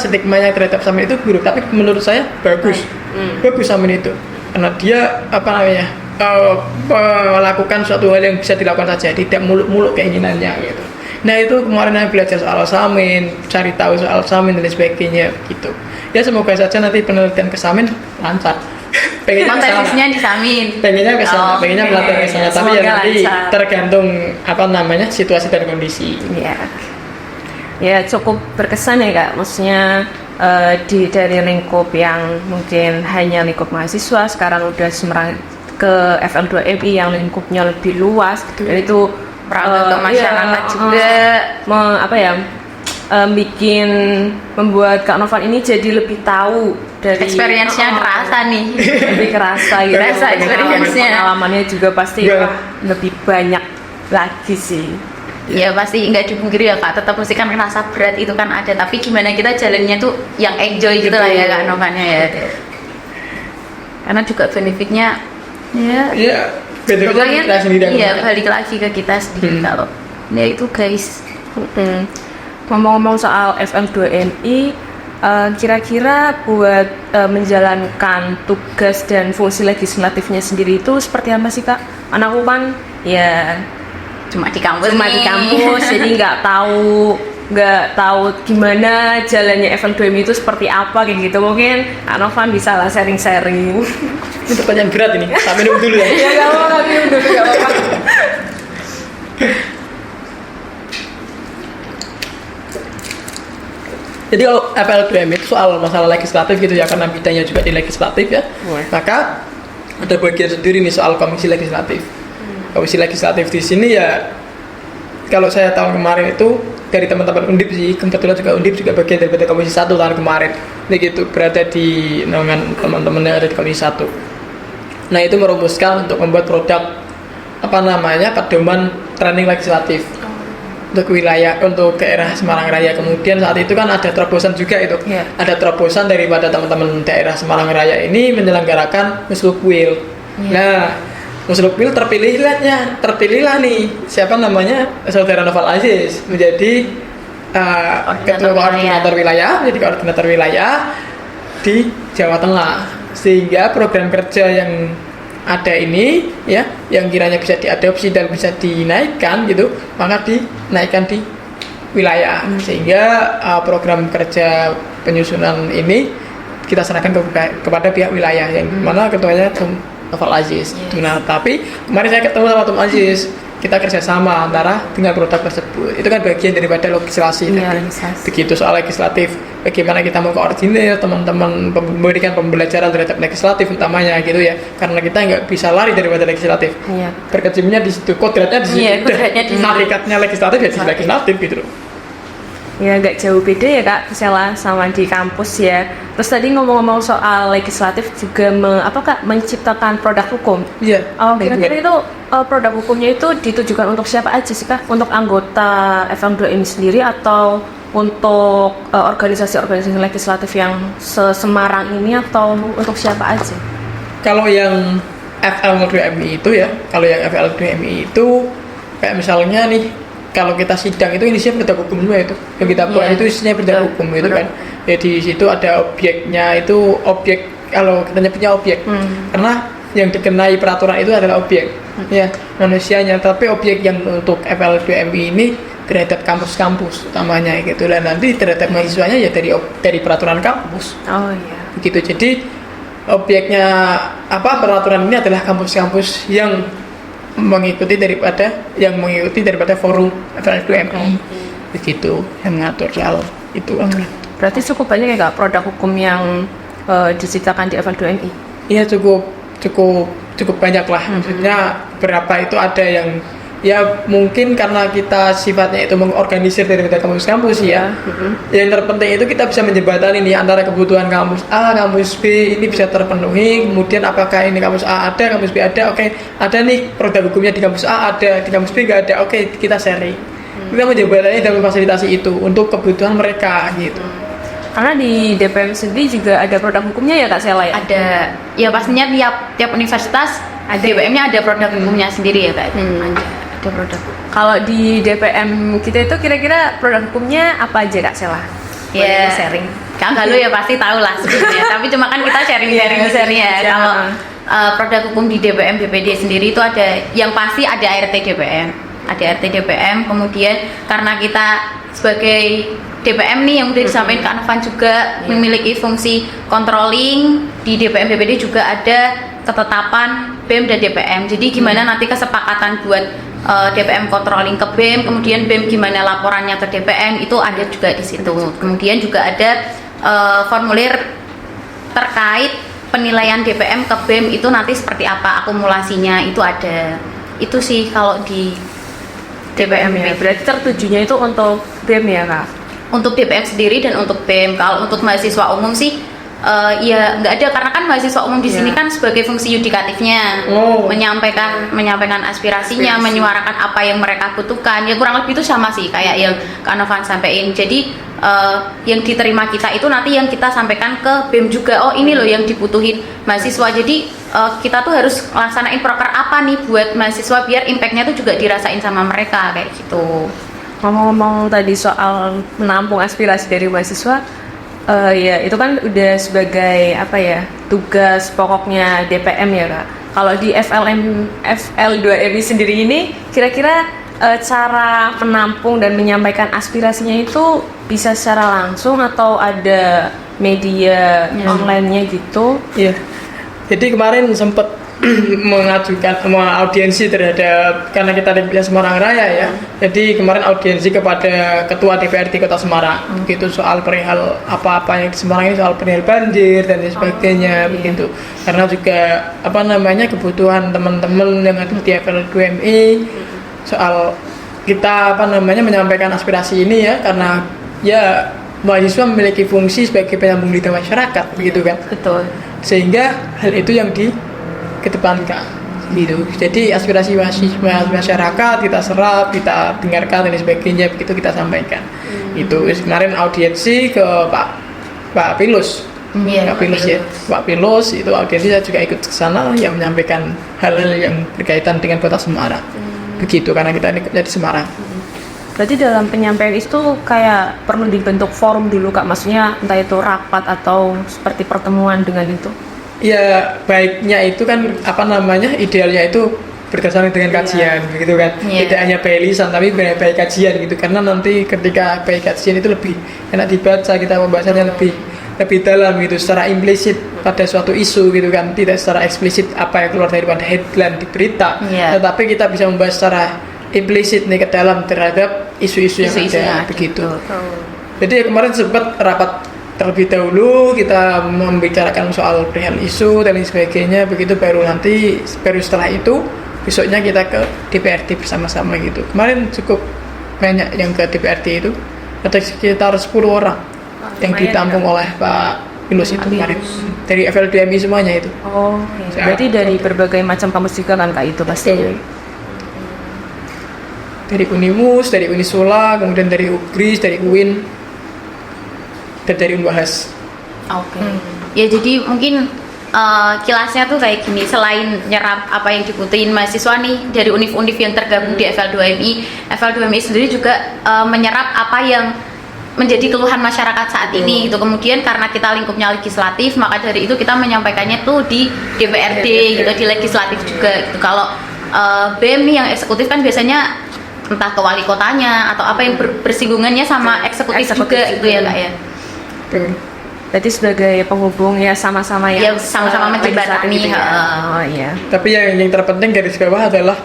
stigmanya terhadap Samin itu buruk, tapi menurut saya bagus Samin itu karena dia melakukan suatu hal yang bisa dilakukan saja, tidak muluk-muluk keinginannya gitu. Nah itu kemarin saya belajar soal Samin, cari tahu soal Samin dan sebagainya gitu. Ya semoga saja nanti penelitian ke Samin lancar. Pengennya Konteksnya di Samin. Pengennya ke sana, pengennya pelatihan ke sana, tapi ya Semoga nanti lancar. tergantung situasi dan kondisi. Iya. Ya cukup berkesan ya kak. Maksudnya dari lingkup yang mungkin hanya lingkup mahasiswa sekarang udah semerang ke FL2MI yang lingkupnya lebih luas dan itu Merambah ke masyarakat juga. Bikin membuat Kak Novan ini jadi lebih tahu dari Experience-nya kerasa nih. lebih kerasa gitu. Kerasa experience-nya. Pengalamannya juga pasti Iya. lebih banyak lagi sih. Ya pasti nggak dipungkiri ya kak, tetap mesti kan rasa berat itu kan ada, tapi gimana kita jalannya tuh yang enjoy gitu lah ya kak Novannya ya. Karena juga benefitnya ya Iya, benefitnya pokoknya kita sendiri yang iya punya. balik lagi ke kita sendiri kalau ya itu guys. Ngomong-ngomong soal FL2MI, kira-kira buat menjalankan tugas dan fungsi legislatifnya sendiri itu seperti apa sih kak? Anakku kan ya Cuma di kampus cuma di nih. kampus jadi nggak tahu gimana jalannya FL2MI itu seperti apa kayak gitu. Mungkin Kak Novan bisa lah sharing-sharing. Ini pertanyaan berat ini, tak minum dulu ya. Ya nggak apa-apa, minum dulu nggak apa-apa. Jadi kalau FL2M itu soal masalah legislatif gitu ya, karena bidangnya juga di legislatif ya, maka ada bagian sendiri nih soal komisi legislatif. Komisi legislatif di sini ya, kalau saya tahun kemarin itu dari teman-teman Undip sih, kebetulan juga Undip juga bagian dari komisi 1 tahun kemarin, ini gitu berada di naungan teman-teman yang ada di komisi 1. Nah itu merumuskan untuk membuat produk pedoman training legislatif untuk wilayah, untuk daerah Semarang Raya. Kemudian saat itu kan ada terobosan juga itu, ada terobosan daripada teman-teman daerah Semarang Raya ini menyelenggarakan Muslukwil. Nah Muslukwil terpilihlah nih siapa namanya, Saudara Noval Aziz menjadi ketua koordinator wilayah, menjadi koordinator wilayah di Jawa Tengah, sehingga program kerja yang ada ini ya, yang kiranya bisa diadopsi dan bisa dinaikkan gitu, maka dinaikkan di wilayah, sehingga program kerja penyusunan ini kita serahkan kepada pihak wilayah yang mana ketuanya Noval Aziz. Nah tapi kemarin saya ketemu sama Tom Aziz, kita kerjasama antara dengan produk tersebut, itu kan bagian daripada legislasi. Begitu soal legislatif, bagaimana kita mau koordinir teman-teman memberikan pembelajaran terhadap legislatif utamanya gitu ya, karena kita nggak bisa lari daripada legislatif. Berkecimpungnya di situ, kodratnya di situ, Kodratnya di situ. hakikatnya legislatif ya di legislatif gitu loh. Ya agak jauh beda ya Kak Sela sama di kampus ya. Terus tadi ngomong-ngomong soal legislatif juga menciptakan produk hukum. Iya. Kira-kira itu produk hukumnya itu ditujukan untuk siapa aja sih Kak? Untuk anggota FM2M sendiri atau untuk organisasi-organisasi legislatif yang se-Semarang ini atau untuk siapa aja? Kalau yang FL2MI itu ya, kalau yang FL2MI itu kayak misalnya nih, kalau kita sidang itu isinya produk hukum semua itu, yang kita buat itu isinya produk hukum gitu kan. Ya di situ ada objeknya, itu objek, kalau kita nyebutnya objek, karena yang dikenai peraturan itu adalah objek, ya manusianya. Tapi objek yang untuk FL2MI ini terhadap kampus-kampus utamanya gitu, dan nanti terhadap mahasiswanya ya dari peraturan kampus. Oh iya. Begitu. Jadi objeknya peraturan ini adalah kampus-kampus yang mengikuti daripada forum FL2MI. Begitu yang ngatur soal itu. Berarti cukup banyak ya Kak produk hukum yang diciptakan di FL2MI? Iya, cukup banyak lah. Maksudnya berapa itu ada yang ya mungkin karena kita sifatnya itu mengorganisir daripada kampus-kampus ya. Yang terpenting itu kita bisa menjembatani nih antara kebutuhan kampus A, kampus B ini bisa terpenuhi. Kemudian apakah ini kampus A ada, kampus B ada, oke, ada nih produk hukumnya di kampus A ada, di kampus B nggak ada, oke, kita sharing. Kita menjembatani dan memfasilitasi itu untuk kebutuhan mereka gitu. Karena di DPM sendiri juga ada produk hukumnya ya Kak Sela ya? Ada, ya pastinya tiap universitas ada DPM-nya, ada produk hukumnya sendiri ya Kak. Ada produk. Kalau di DPM kita itu kira-kira produk hukumnya apa aja Kak Sela? Ya, sharing. Kang Galuh ya pasti tahu lah sebetulnya. Tapi cuma kan kita sharing-sharing ya. Kalau produk hukum di DPM BPD sendiri itu ada, yang pasti ada ART DPM. Ada ART DPM, kemudian karena kita sebagai DPM nih yang udah disampaikan ke Anovan juga memiliki fungsi controlling, di DPM BPD juga ada ketetapan BEM dan DPM. Jadi gimana nanti kesepakatan buat DPM controlling ke BEM, kemudian BEM gimana laporannya ke DPM, itu ada juga di situ. Kemudian juga ada formulir terkait penilaian DPM ke BEM itu nanti seperti apa akumulasinya, itu ada. Itu sih kalau di DPM ya. Berarti tertujunya itu untuk BEM ya Kak? Untuk DPM sendiri dan untuk BEM. Kalau untuk mahasiswa umum sih ya nggak ada, karena kan mahasiswa umum di sini kan sebagai fungsi yudikatifnya, menyampaikan aspirasinya, menyuarakan apa yang mereka butuhkan. Ya kurang lebih itu sama sih kayak yang Kak Novan sampaikan. Jadi yang diterima kita itu nanti yang kita sampaikan ke BEM juga. Oh ini loh yang dibutuhin mahasiswa. Jadi kita tuh harus laksanain proker apa nih buat mahasiswa biar impactnya tuh juga dirasain sama mereka kayak gitu. Ngomong-ngomong tadi soal menampung aspirasi dari mahasiswa, ya itu kan udah sebagai tugas pokoknya DPM ya Kak. Kalau di FL2MI sendiri ini kira-kira cara menampung dan menyampaikan aspirasinya itu bisa secara langsung atau ada media online-nya gitu? Iya. Jadi kemarin sempat mengajukan audiensi terhadap, karena kita di Semarang Raya ya. Jadi kemarin audiensi kepada Ketua DPRD Kota Semarang gitu soal perihal apa-apa yang di Semarang ini, soal perihal banjir dan sebagainya begitu. Karena juga kebutuhan teman-teman yang ada di FL2MI soal kita menyampaikan aspirasi ini ya, karena ya mahasiswa memiliki fungsi sebagai penyambung lidah masyarakat begitu kan. Betul. Sehingga hal itu yang dikedepankan gitu. Jadi aspirasi masyarakat kita serap, kita dengarkan dan sebagainya, begitu kita sampaikan. Itu kemarin audiensi ke Pak Pilus. Pak Pilus itu audiensi, saya juga ikut ke sana yang menyampaikan hal-hal yang berkaitan dengan Kota Semarang. Begitu, karena kita ini kerja di Semarang. Berarti dalam penyampaian itu kayak perlu dibentuk forum dulu Kak, maksudnya entah itu rapat atau seperti pertemuan dengan itu? Ya baiknya itu kan idealnya itu berdasarkan dengan kajian begitu kan. Tidak hanya by lisan tapi by kajian gitu, karena nanti ketika by kajian itu lebih enak dibaca, kita membacanya lebih dalam gitu, secara implisit pada suatu isu gitu kan, tidak secara eksplisit apa yang keluar daripada headline di berita, tetapi kita bisa membahas secara implisit nih ke dalam terhadap isu-isu yang ada begitu. Jadi kemarin sempat rapat terlebih dahulu, kita membicarakan soal perihal isu dan sebagainya begitu, baru setelah itu besoknya kita ke DPRD bersama-sama gitu. Kemarin cukup banyak yang ke DPRD itu Ada sekitar 10 orang yang lumayan ditampung ya, Kak. oleh Pak Ilus itu kemarin. Ilus. Dari FL2MI semuanya itu. Oh, iya. Berarti dari berbagai macam kampus juga kan Kak itu pasti. Dari Unimus, dari Unisula, kemudian dari UGRIS, dari UIN, dan dari Unbahas. Oke. Ya jadi mungkin kilasnya tuh kayak gini, selain nyerap apa yang dibutuhin mahasiswa nih dari univ-univ yang tergabung di FL2MI sendiri juga menyerap apa yang menjadi keluhan masyarakat saat ini gitu. Kemudian karena kita lingkupnya legislatif, maka dari itu kita menyampaikannya tuh di DPRD gitu, di legislatif juga gitu. Kalau BEM nih yang eksekutif kan biasanya entah ke wali kotanya atau apa yang bersinggungannya sama eksekutif juga gitu ya Kak ya. Berarti sebagai penghubung ya sama-sama Ya, sama-sama menjembatani, gitu ya. Oh iya. Tapi yang terpenting garis bawah adalah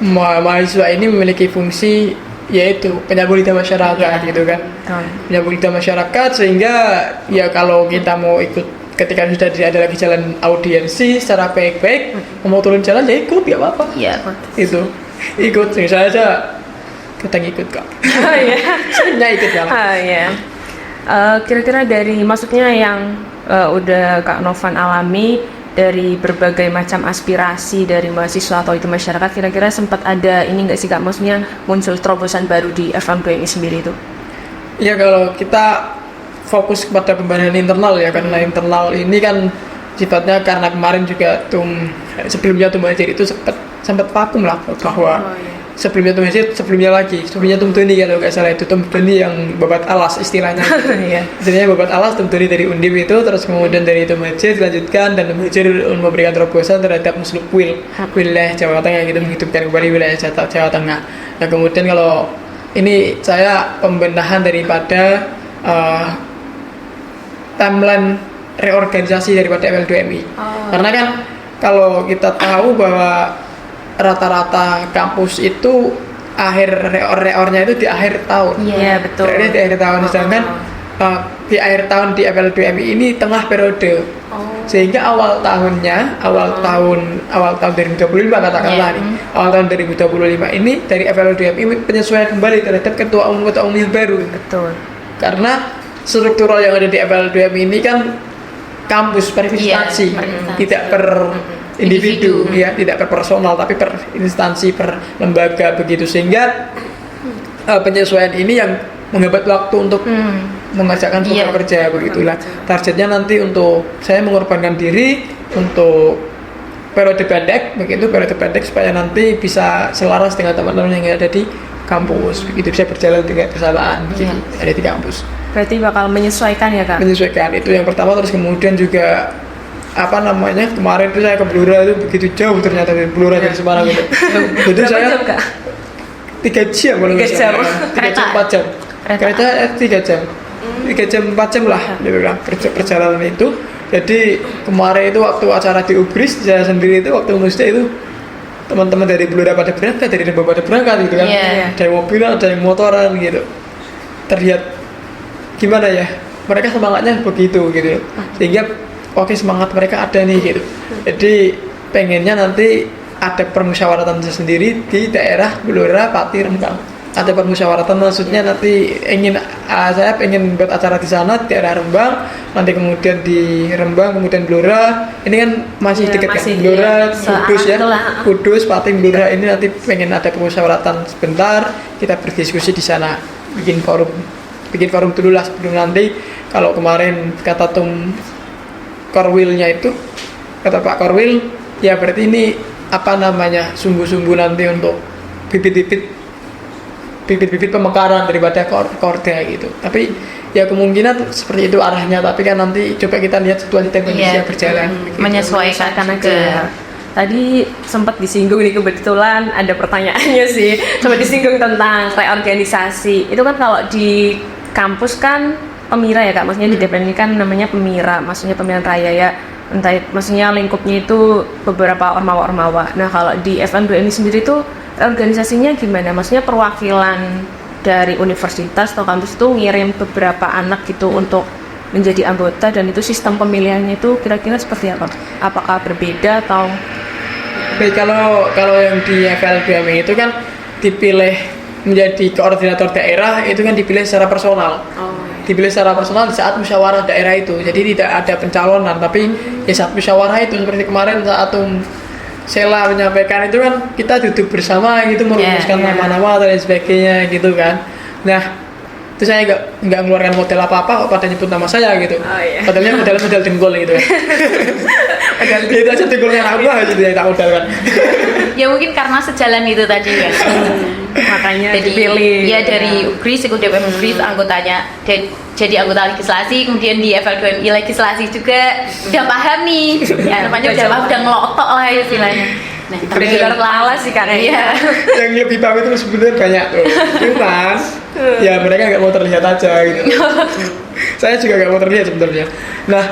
mahasiswa ini memiliki fungsi yaitu penyambung lidah masyarakat gitu kan. Penyambung lidah masyarakat, sehingga ya kalau kita mau ikut ketika sudah tidak ada lagi jalan audiensi secara baik-baik, mau turun jalan ya ikut, ya apa-apa. Iya. Itu ikut, saya aja kita ngikut kok. Oh iya. Saya ikut jalan. Ah iya. Kira-kira dari maksudnya yang udah Kak Novan alami dari berbagai macam aspirasi dari mahasiswa atau itu masyarakat, kira-kira sempat ada ini nggak sih Kak, maksudnya muncul terobosan baru di FL2MI sendiri itu? Ya kalau kita fokus kepada pembahasan internal ya, karena internal ini kan sifatnya, karena kemarin juga sebelumnya Majid itu sempat vakum lah, bahwa sebelumnya sebelumnya Tum Doni kalau nggak salah, itu Tum Doni yang babat alas istilahnya. Iya. Istilahnya babat alas Tum Doni dari Undip itu, terus kemudian dari Tum Majid dilanjutkan, dan Tum Majid memberikan terobosan terhadap Musluk wilayah Jawa Tengah gitu, menghidupkan kembali wilayah Jawa Tengah. Nah kemudian kalau ini saya pembenahan daripada timeline reorganisasi daripada FL2MI. Karena kan kalau kita tahu bahwa rata-rata kampus itu akhir reornya itu di akhir tahun. Iya, betul. Reornya di akhir tahun, sedangkan di akhir tahun di FL2MI ini tengah periode. Sehingga awal tahun 2025 katakanlah nih, awal tahun 2025 ini dari FL2MI penyesuaian kembali terhadap ketua umum yang baru. Betul. Karena struktural yang ada di FL2MI ini kan kampus per instansi, tidak per individu, ya, tidak per personal tapi per instansi, per lembaga begitu, sehingga penyesuaian ini yang menghambat waktu untuk mengerjakan program kerja begitulah. Targetnya nanti untuk saya mengorbankan diri untuk periode pendek supaya nanti bisa selaras dengan teman-teman yang ada di kampus begitu, bisa berjalan dengan bersamaan begitu, ada di kampus. Berarti bakal menyesuaikan ya Kak? Menyesuaikan itu yang pertama, terus kemudian juga kemarin itu saya ke Blora itu begitu jauh ternyata dari Blora dari Semarang gitu. Jadi saya jam, Kak? 3 jam kalau nggak salah. 3 jam 4 jam. Kereta 3 jam. 3 jam 4 jam lah dia bilang perjalanan itu. Jadi kemarin itu waktu acara di UGRIS, saya sendiri itu waktu musda itu teman-teman dari Blora pada berangkat, dari Rembang pada berangkat gitu kan. Ada yang mobilan, ada yang motoran gitu. Terlihat gimana ya, mereka semangatnya begitu gitu. Sehingga oke, semangat mereka ada nih gitu. Jadi pengennya nanti ada permusyawaratan sendiri di daerah Blora, Pati, Rembang. Ada permusyawaratan, maksudnya nanti saya pengen buat acara di sana di daerah Rembang, nanti kemudian di Rembang, kemudian Blora. Ini kan masih dekat kan, Blora, Kudus ya, Kudus, Pati, Blora. Ini nanti pengen ada permusyawaratan sebentar, kita berdiskusi di sana, bikin forum dulu lah sebelum nanti. Kalau kemarin kata Korwilnya itu, kata Pak Korwil, ya berarti ini sumbu-sumbu nanti untuk bibit-bibit pemekaran daripada Korda gitu. Tapi ya kemungkinan seperti itu arahnya, tapi kan nanti coba kita lihat situasi teknisnya berjalan. Menyesuaikan aja. Tadi sempat disinggung nih, kebetulan ada pertanyaannya sih, sempat disinggung tentang reorganisasi. Itu kan kalau di kampus kan Pemira ya Kak, maksudnya di DPR ini kan namanya Pemira, maksudnya pemilihan raya ya, entah maksudnya lingkupnya itu beberapa ormawa-ormawa. Nah kalau di FL2 ini sendiri tuh organisasinya gimana? Maksudnya perwakilan dari universitas atau kampus itu ngirim beberapa anak gitu untuk menjadi anggota, dan itu sistem pemilihannya itu kira-kira seperti apa? Apakah berbeda atau? Baik, kalau yang di FL2MI itu kan dipilih menjadi koordinator daerah itu kan dipilih secara personal. Dipilih secara personal di saat musyawarah daerah itu. Jadi tidak ada pencalonan, tapi ya saat musyawarah itu seperti kemarin saat Sela menyampaikan itu kan kita duduk bersama gitu merumuskan nama-nama dan lain sebagainya gitu kan. Nah, itu saya nggak mengeluarkan model apa-apa kok pada nyebut nama saya gitu. Modelnya model dengkul gitu ya. Itu aja dengkulnya apa gitu ya tak modalkan. Ya mungkin karena sejalan itu tadi ya. Makanya Jadi dipilih. ya dari UGRIS, ikut DPM UGRIS anggotanya jadi anggota legislasi, kemudian di FL2MI legislasi juga udah paham nih. Ya namanya udah paham, udah ngelotok lah istilahnya. Nah, tapi Bener malas sih kan. iya. Yang lebih paham itu sebenarnya banyak tuh. Cuman ya mereka nggak mau terlihat aja gitu. Saya juga nggak mau terlihat sebenarnya. Nah,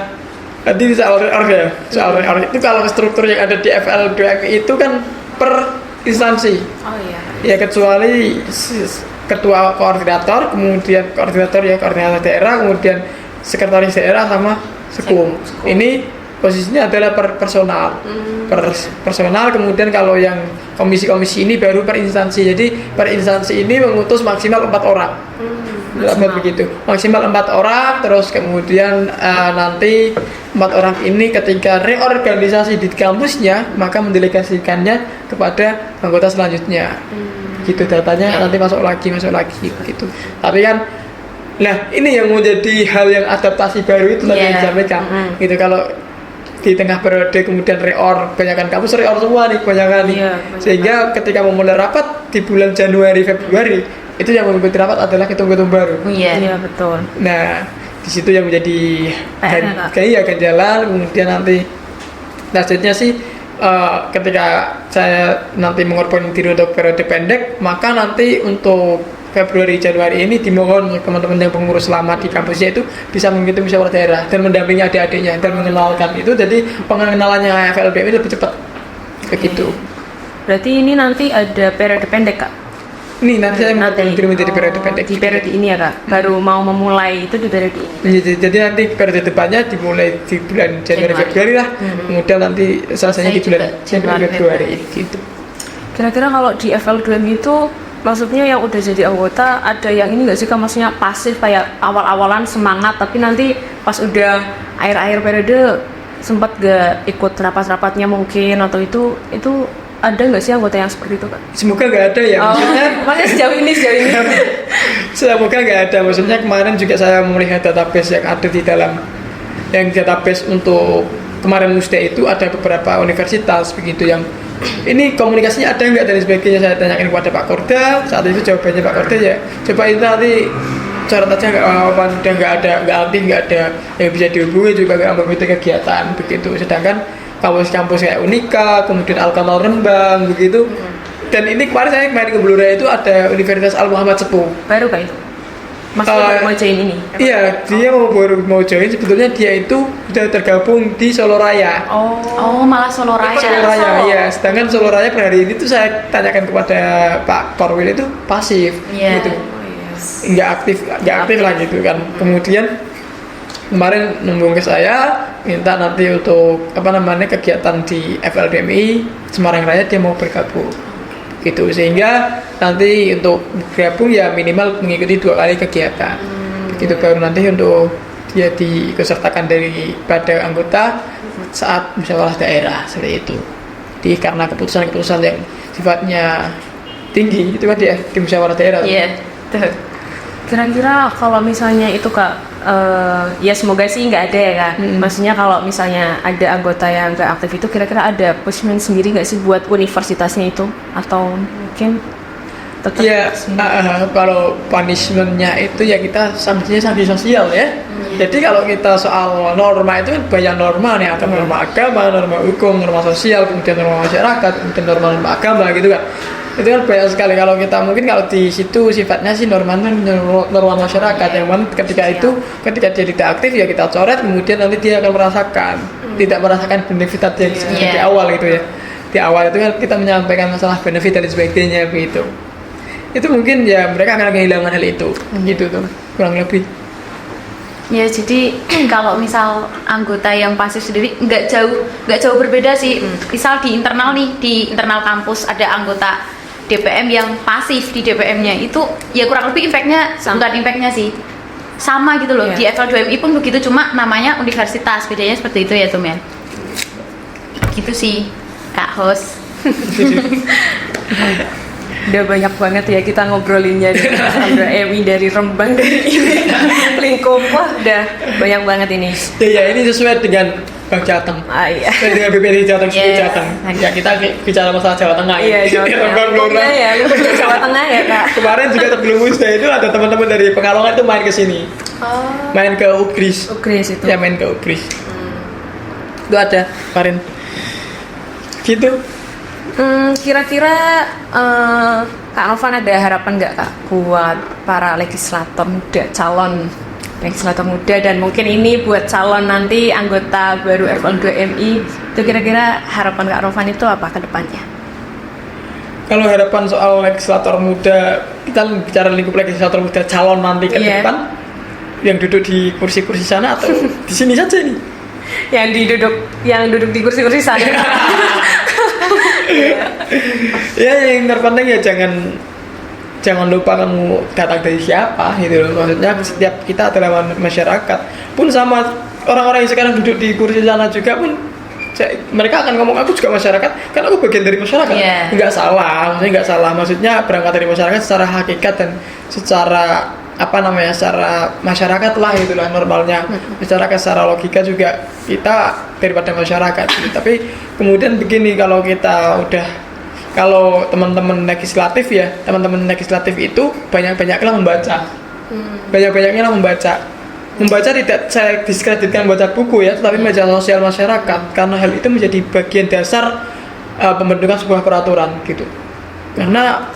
tadi soal reorg ya. Soal reorg itu kalau struktur yang ada di FL2MI itu kan per instansi. Oh iya. Ya kecuali ketua koordinator, kemudian koordinator daerah, kemudian sekretaris daerah sama sekum. Ini posisinya adalah per personal. Personal, kemudian kalau yang komisi-komisi ini baru per instansi. Jadi per instansi ini mengutus maksimal 4 orang. Dapat begitu. Maksimal 4 orang, terus kemudian nanti 4 orang ini ketika reorganisasi di kampusnya, maka mendelegasikannya kepada anggota selanjutnya. Gitu datanya nanti masuk lagi gitu. Tapi kan nah ini yang menjadi hal yang adaptasi baru itu tadi yang disampaikan. Gitu kalau di tengah periode kemudian kebanyakan kampus semua nih kebanyakan nih. Sehingga ketika memulai rapat di bulan Januari Februari itu yang mengikuti rapat adalah ketum-ketum baru. Iya betul. Nah di situ yang menjadi ganjalan. Kemudian nanti selanjutnya sih ketika saya nanti mengorbankan diri untuk periode pendek, maka nanti untuk Februari Januari ini dimohon teman-teman yang pengurus lama di kampusnya itu bisa mengikuti musyawarah daerah dan mendampingi adik-adiknya dan mengenalkan itu, jadi pengenalannya FLBM lebih cepat begitu. Berarti ini nanti ada periode pendek Kak? Ini nanti saya mengorbankan diri menjadi periode pendek. Di periode ini ya Kak? Baru mau memulai itu di periode ini? Jadi nanti periode depannya dimulai di bulan Januari Februari lah, kemudian nanti selesainya di bulan Januari Februari gitu. Kira-kira kalau di FL2MI itu maksudnya yang udah jadi anggota ada yang ini nggak sih Kak? Maksudnya pasif kayak awal-awalan semangat tapi nanti pas udah akhir-akhir periode sempat gak ikut rapat-rapatnya mungkin, atau itu ada nggak sih anggota yang seperti itu Kak? Semoga nggak ada ya. Makanya sejauh ini Semoga nggak ada. Maksudnya kemarin juga saya melihat database yang ada di dalam database untuk kemarin Musda itu ada beberapa universitas begitu yang ini komunikasinya ada nggak dan sebagainya. Saya tanyakan kepada Pak Korda, saat itu jawabannya Pak Korda ya coba itu nanti coret aja udah nggak aktif, nggak ada yang bisa dihubungi, juga nggak mengikuti kegiatan begitu. Sedangkan kampus-kampus kayak Unika, kemudian Al-Kamal Rembang begitu. Dan ini kemarin ke Blora itu ada Universitas Al Muhammad Sepuh. baru Kak itu? Mas baru mau join ini? Iya, dia baru mau join. Sebetulnya dia itu sudah tergabung di Solo Raya. Oh, malah Solo Raya. Solo Raya, iya. Sedangkan Solo Raya per hari ini tuh saya tanyakan kepada Pak Korwil itu pasif, gitu. Nggak aktif lah gitu kan. Kemudian kemarin nembung ke saya minta nanti untuk kegiatan di FLDMI Semarang Raya dia mau bergabung gitu, sehingga nanti untuk bergabung ya minimal mengikuti 2 kali kegiatan begitu, baru nanti untuk dia diikutsertakan daripada anggota saat musyawarah daerah seperti itu. Jadi karena keputusan-keputusan yang sifatnya tinggi itu kan dia di musyawarah daerah. Iya. Kira-kira kalau misalnya itu Kak, ya semoga sih nggak ada ya Kak. Maksudnya kalau misalnya ada anggota yang nggak aktif itu, kira-kira ada punishment sendiri nggak sih buat universitasnya itu? Atau mungkin tetap? Ya, kalau punishmentnya itu ya kita sanksi sosial ya. Jadi kalau kita soal norma itu banyak norma nih, ada norma agama, norma hukum, norma sosial, kemudian norma masyarakat, kemudian norma agama gitu kan. Itu kan banyak sekali. Kalau kita mungkin kalau di situ sifatnya sih norma masyarakat yang mana ketika dia tidak aktif ya kita coret, kemudian nanti dia akan tidak merasakan benefit yang seperti di awal gitu ya. Di awal itu kan kita menyampaikan masalah benefit dan sebagainya begitu. Itu mungkin ya mereka akan kehilangan hal itu gitu tuh kurang lebih. Ya jadi kalau misal anggota yang pasif sendiri nggak jauh berbeda sih. Misal di internal kampus ada anggota DPM yang pasif di DPM-nya itu ya kurang lebih impact-nya bukan impact-nya sih sama gitu loh. Iya. Di FL2MI pun begitu, cuma namanya universitas, bedanya seperti itu ya Tum ya. Gitu sih Kak host. Udah banyak banget ya kita ngobrolinnya nih. Udah Ewi dari Rembang dari ini lingkup, wah udah banyak banget ini. Ya ini sesuai dengan Bang Jateng. Iya. Sesuai dengan BPD Jateng, Yes. Jateng. Ya kita bicara masalah Jawa Tengah. Iya, Jawa Tengah. Rembang Lingkupnya Blora. ya, lingkup Jawa Tengah ya Kak. Kemarin juga sebelum Musda itu ada teman-teman dari Pekalongan itu main ke sini. Main ke Ugris. Ugris itu. Ya main ke Ugris. Itu ada kemarin. Gitu. Kira-kira Kak Novan ada harapan nggak Kak buat para legislator muda, calon legislator muda, dan mungkin ini buat calon nanti anggota baru FL2MI, itu kira-kira harapan Kak Novan itu apa ke depannya? Kalau harapan soal legislator muda, kita bicara lingkup legislator muda calon nanti ke Iya. depan, yang duduk di kursi-kursi sana atau di sini saja nih? Yang duduk di kursi-kursi sana. Ya yang terpenting ya jangan lupa kamu datang dari siapa gitu loh. Maksudnya setiap kita adalah masyarakat. Pun sama orang-orang yang sekarang duduk di kursi sana juga pun mereka akan ngomong aku juga masyarakat karena aku bagian dari masyarakat. Yeah. Nggak salah. Maksudnya berangkat dari masyarakat secara hakikat dan secara secara masyarakat lah, itulah normalnya masyarakat. Secara logika juga kita daripada masyarakat gitu. Tapi kemudian begini, kalau teman-teman legislatif itu banyak-banyaklah membaca tidak saya diskreditkan baca buku ya, tetapi media sosial masyarakat, karena hal itu menjadi bagian dasar pembentukan sebuah peraturan gitu. Karena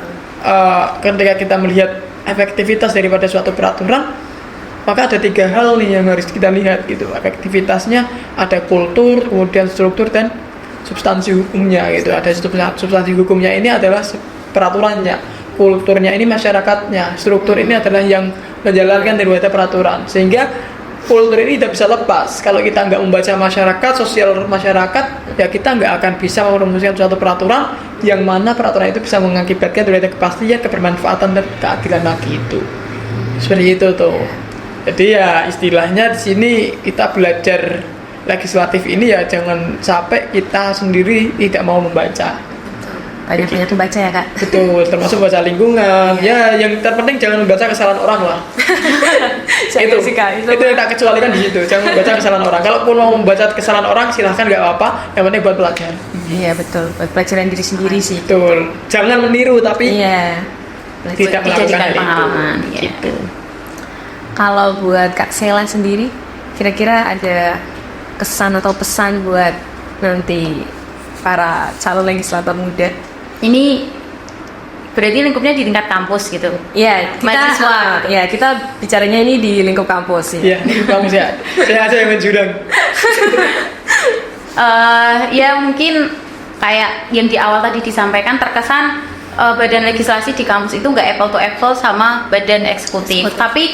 ketika kita melihat efektivitas daripada suatu peraturan, maka ada 3 hal nih yang harus kita lihat gitu. Efektivitasnya ada kultur, kemudian struktur, dan substansi hukumnya gitu. Ada substansi hukumnya ini adalah peraturannya, kulturnya ini masyarakatnya, struktur ini adalah yang menjalankan daripada peraturan. Sehingga kultur ini tidak bisa lepas. Kalau kita nggak membaca masyarakat, sosial masyarakat, ya kita nggak akan bisa merumuskan suatu peraturan yang mana peraturan itu bisa mengakibatkan daripada kepastian, kebermanfaatan, dan keadilan lagi itu. Seperti itu tuh. Jadi ya istilahnya di sini kita belajar legislatif ini ya jangan sampai kita sendiri tidak mau membaca. Banyak-banyak membaca ya Kak. Betul, termasuk baca lingkungan. Ya, yang terpenting jangan membaca kesalahan orang lah. Itu sih Kak. Itu yang tak kecualikan di situ. Jangan membaca kesalahan orang. Kalaupun mau membaca kesalahan orang silahkan, nggak apa-apa. Yang penting buat pelajaran. Iya betul, buat pelajaran diri sendiri sih. Betul. Jangan meniru tapi Iya. tidak melakukan dijadikan hal itu. pengalaman ya. Gitu. Kalau buat Kak Sela sendiri, kira-kira ada kesan atau pesan buat nanti para calon legislator muda? Ini berarti lingkupnya di tingkat kampus gitu. Iya, kita Mahasiswa. ya kita bicaranya ini di lingkup kampus sih. Iya, kamu saya aja yang menjurang. Ya mungkin kayak yang di awal tadi disampaikan, terkesan badan legislasi di kampus itu nggak apple to apple sama badan eksekutif. Tapi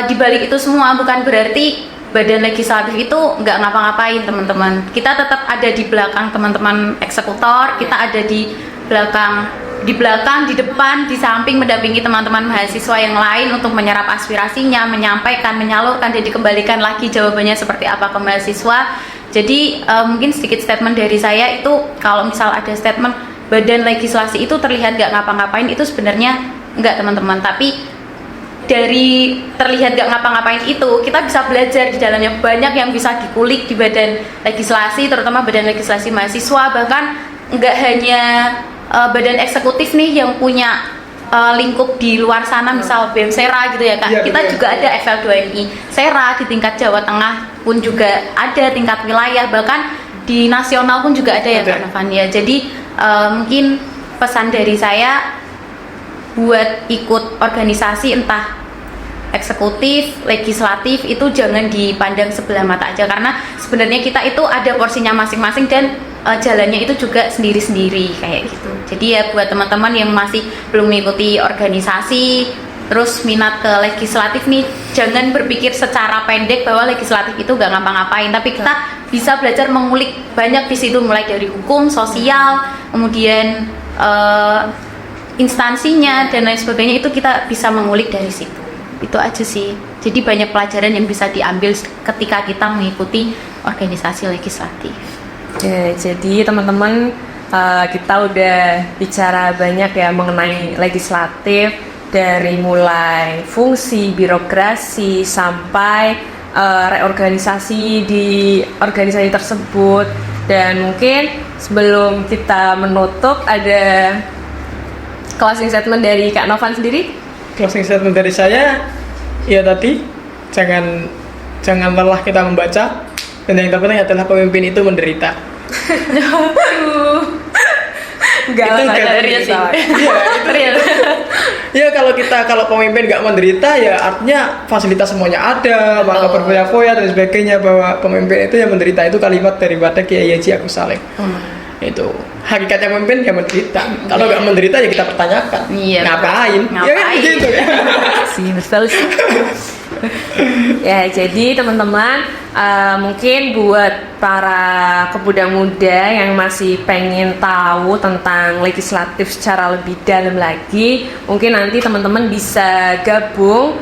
di balik itu semua bukan berarti badan legislatif itu nggak ngapa-ngapain teman-teman. Kita tetap ada di belakang teman-teman eksekutor, kita ada di belakang, di depan, di samping mendampingi teman-teman mahasiswa yang lain untuk menyerap aspirasinya, menyampaikan, menyalurkan, dan dikembalikan lagi jawabannya seperti apa ke mahasiswa. Jadi mungkin sedikit statement dari saya itu, kalau misal ada statement badan legislasi itu terlihat nggak ngapa-ngapain, itu sebenarnya nggak teman-teman. Tapi dari terlihat nggak ngapa-ngapain itu kita bisa belajar di dalamnya, banyak yang bisa dikulik di badan legislasi, terutama badan legislasi mahasiswa. Bahkan nggak hanya badan eksekutif nih yang punya lingkup di luar sana, misal BEM Sera gitu ya Kak. Ya, Kita betul. juga ada FL2MI Sera di tingkat Jawa Tengah pun juga ada, tingkat wilayah, bahkan di nasional pun juga ada ya Kak Novan ya. Jadi mungkin pesan dari saya buat ikut organisasi entah eksekutif, legislatif itu jangan dipandang sebelah mata aja, karena sebenarnya kita itu ada porsinya masing-masing dan jalannya itu juga sendiri-sendiri kayak gitu. Jadi ya buat teman-teman yang masih belum mengikuti organisasi terus minat ke legislatif nih, jangan berpikir secara pendek bahwa legislatif itu gak ngapa-ngapain, tapi kita bisa belajar mengulik banyak di situ, mulai dari hukum, sosial, kemudian instansinya dan lain sebagainya, itu kita bisa mengulik dari situ. Itu aja sih. Jadi banyak pelajaran yang bisa diambil ketika kita mengikuti organisasi legislatif. Ya, jadi teman-teman, kita udah bicara banyak ya mengenai legislatif, dari mulai fungsi birokrasi sampai reorganisasi di organisasi tersebut. Dan mungkin sebelum kita menutup, ada closing statement dari Kak Novan sendiri. Closing statement dari saya, ya tadi jangan lelah kita membaca, dan yang terpenting adalah pemimpin itu menderita. Enggak Itu lah, kan real sih. Real. Ya kalau pemimpin nggak menderita, ya artinya fasilitas semuanya ada, maka berfoya-foya dan sebagainya, bahwa pemimpin itu yang menderita. Itu kalimat daripada Kiai Haji Agus Salim. Itu hakikatnya pemimpin yang menderita. Kalau nggak menderita ya kita pertanyakan. Iya, Ngapain? Ya kan begitu ya. Sih, betul sih. Ya, jadi teman-teman, mungkin buat para pemuda muda yang masih pengen tahu tentang legislatif secara lebih dalam lagi, mungkin nanti teman-teman bisa gabung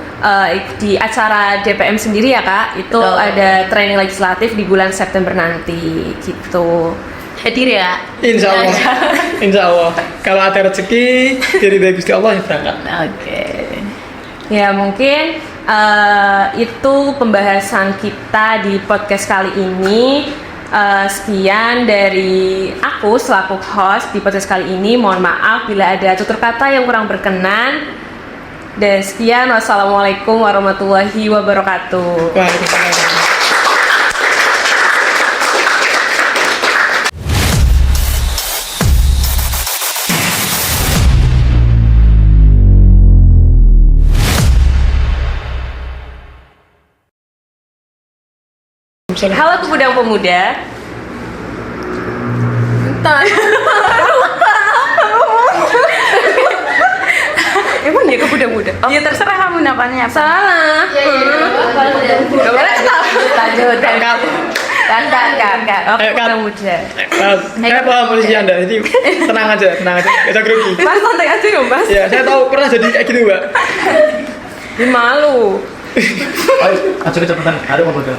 di acara DPM sendiri ya Kak. Itu ada training legislatif di bulan September nanti gitu. Hadir ya. Insya Allah. Kalau ada rezeki dari Gusti Allah ya berangkat. Oke. Ya, mungkin itu pembahasan kita di podcast kali ini. Sekian dari aku selaku host di podcast kali ini. Mohon maaf bila ada tutur kata yang kurang berkenan. Dan sekian, wassalamualaikum warahmatullahi wabarakatuh. Waalaikumsalam. Halo pemuda-pemuda. Emang dia pemuda-muda? Ya terserah kamu namanya apa. Salah. Gak boleh ketawa. Lanjut. Kakak. Oke, Ayo, Kak. pemuda. Saya paham posisi Anda, jadi tenang aja. Kita grogi. Mas, santai aja ya Mas. Ya, saya tahu pernah jadi kayak gitu, Mbak. Malu. Ayo, cepetan. Ada apa, Bang?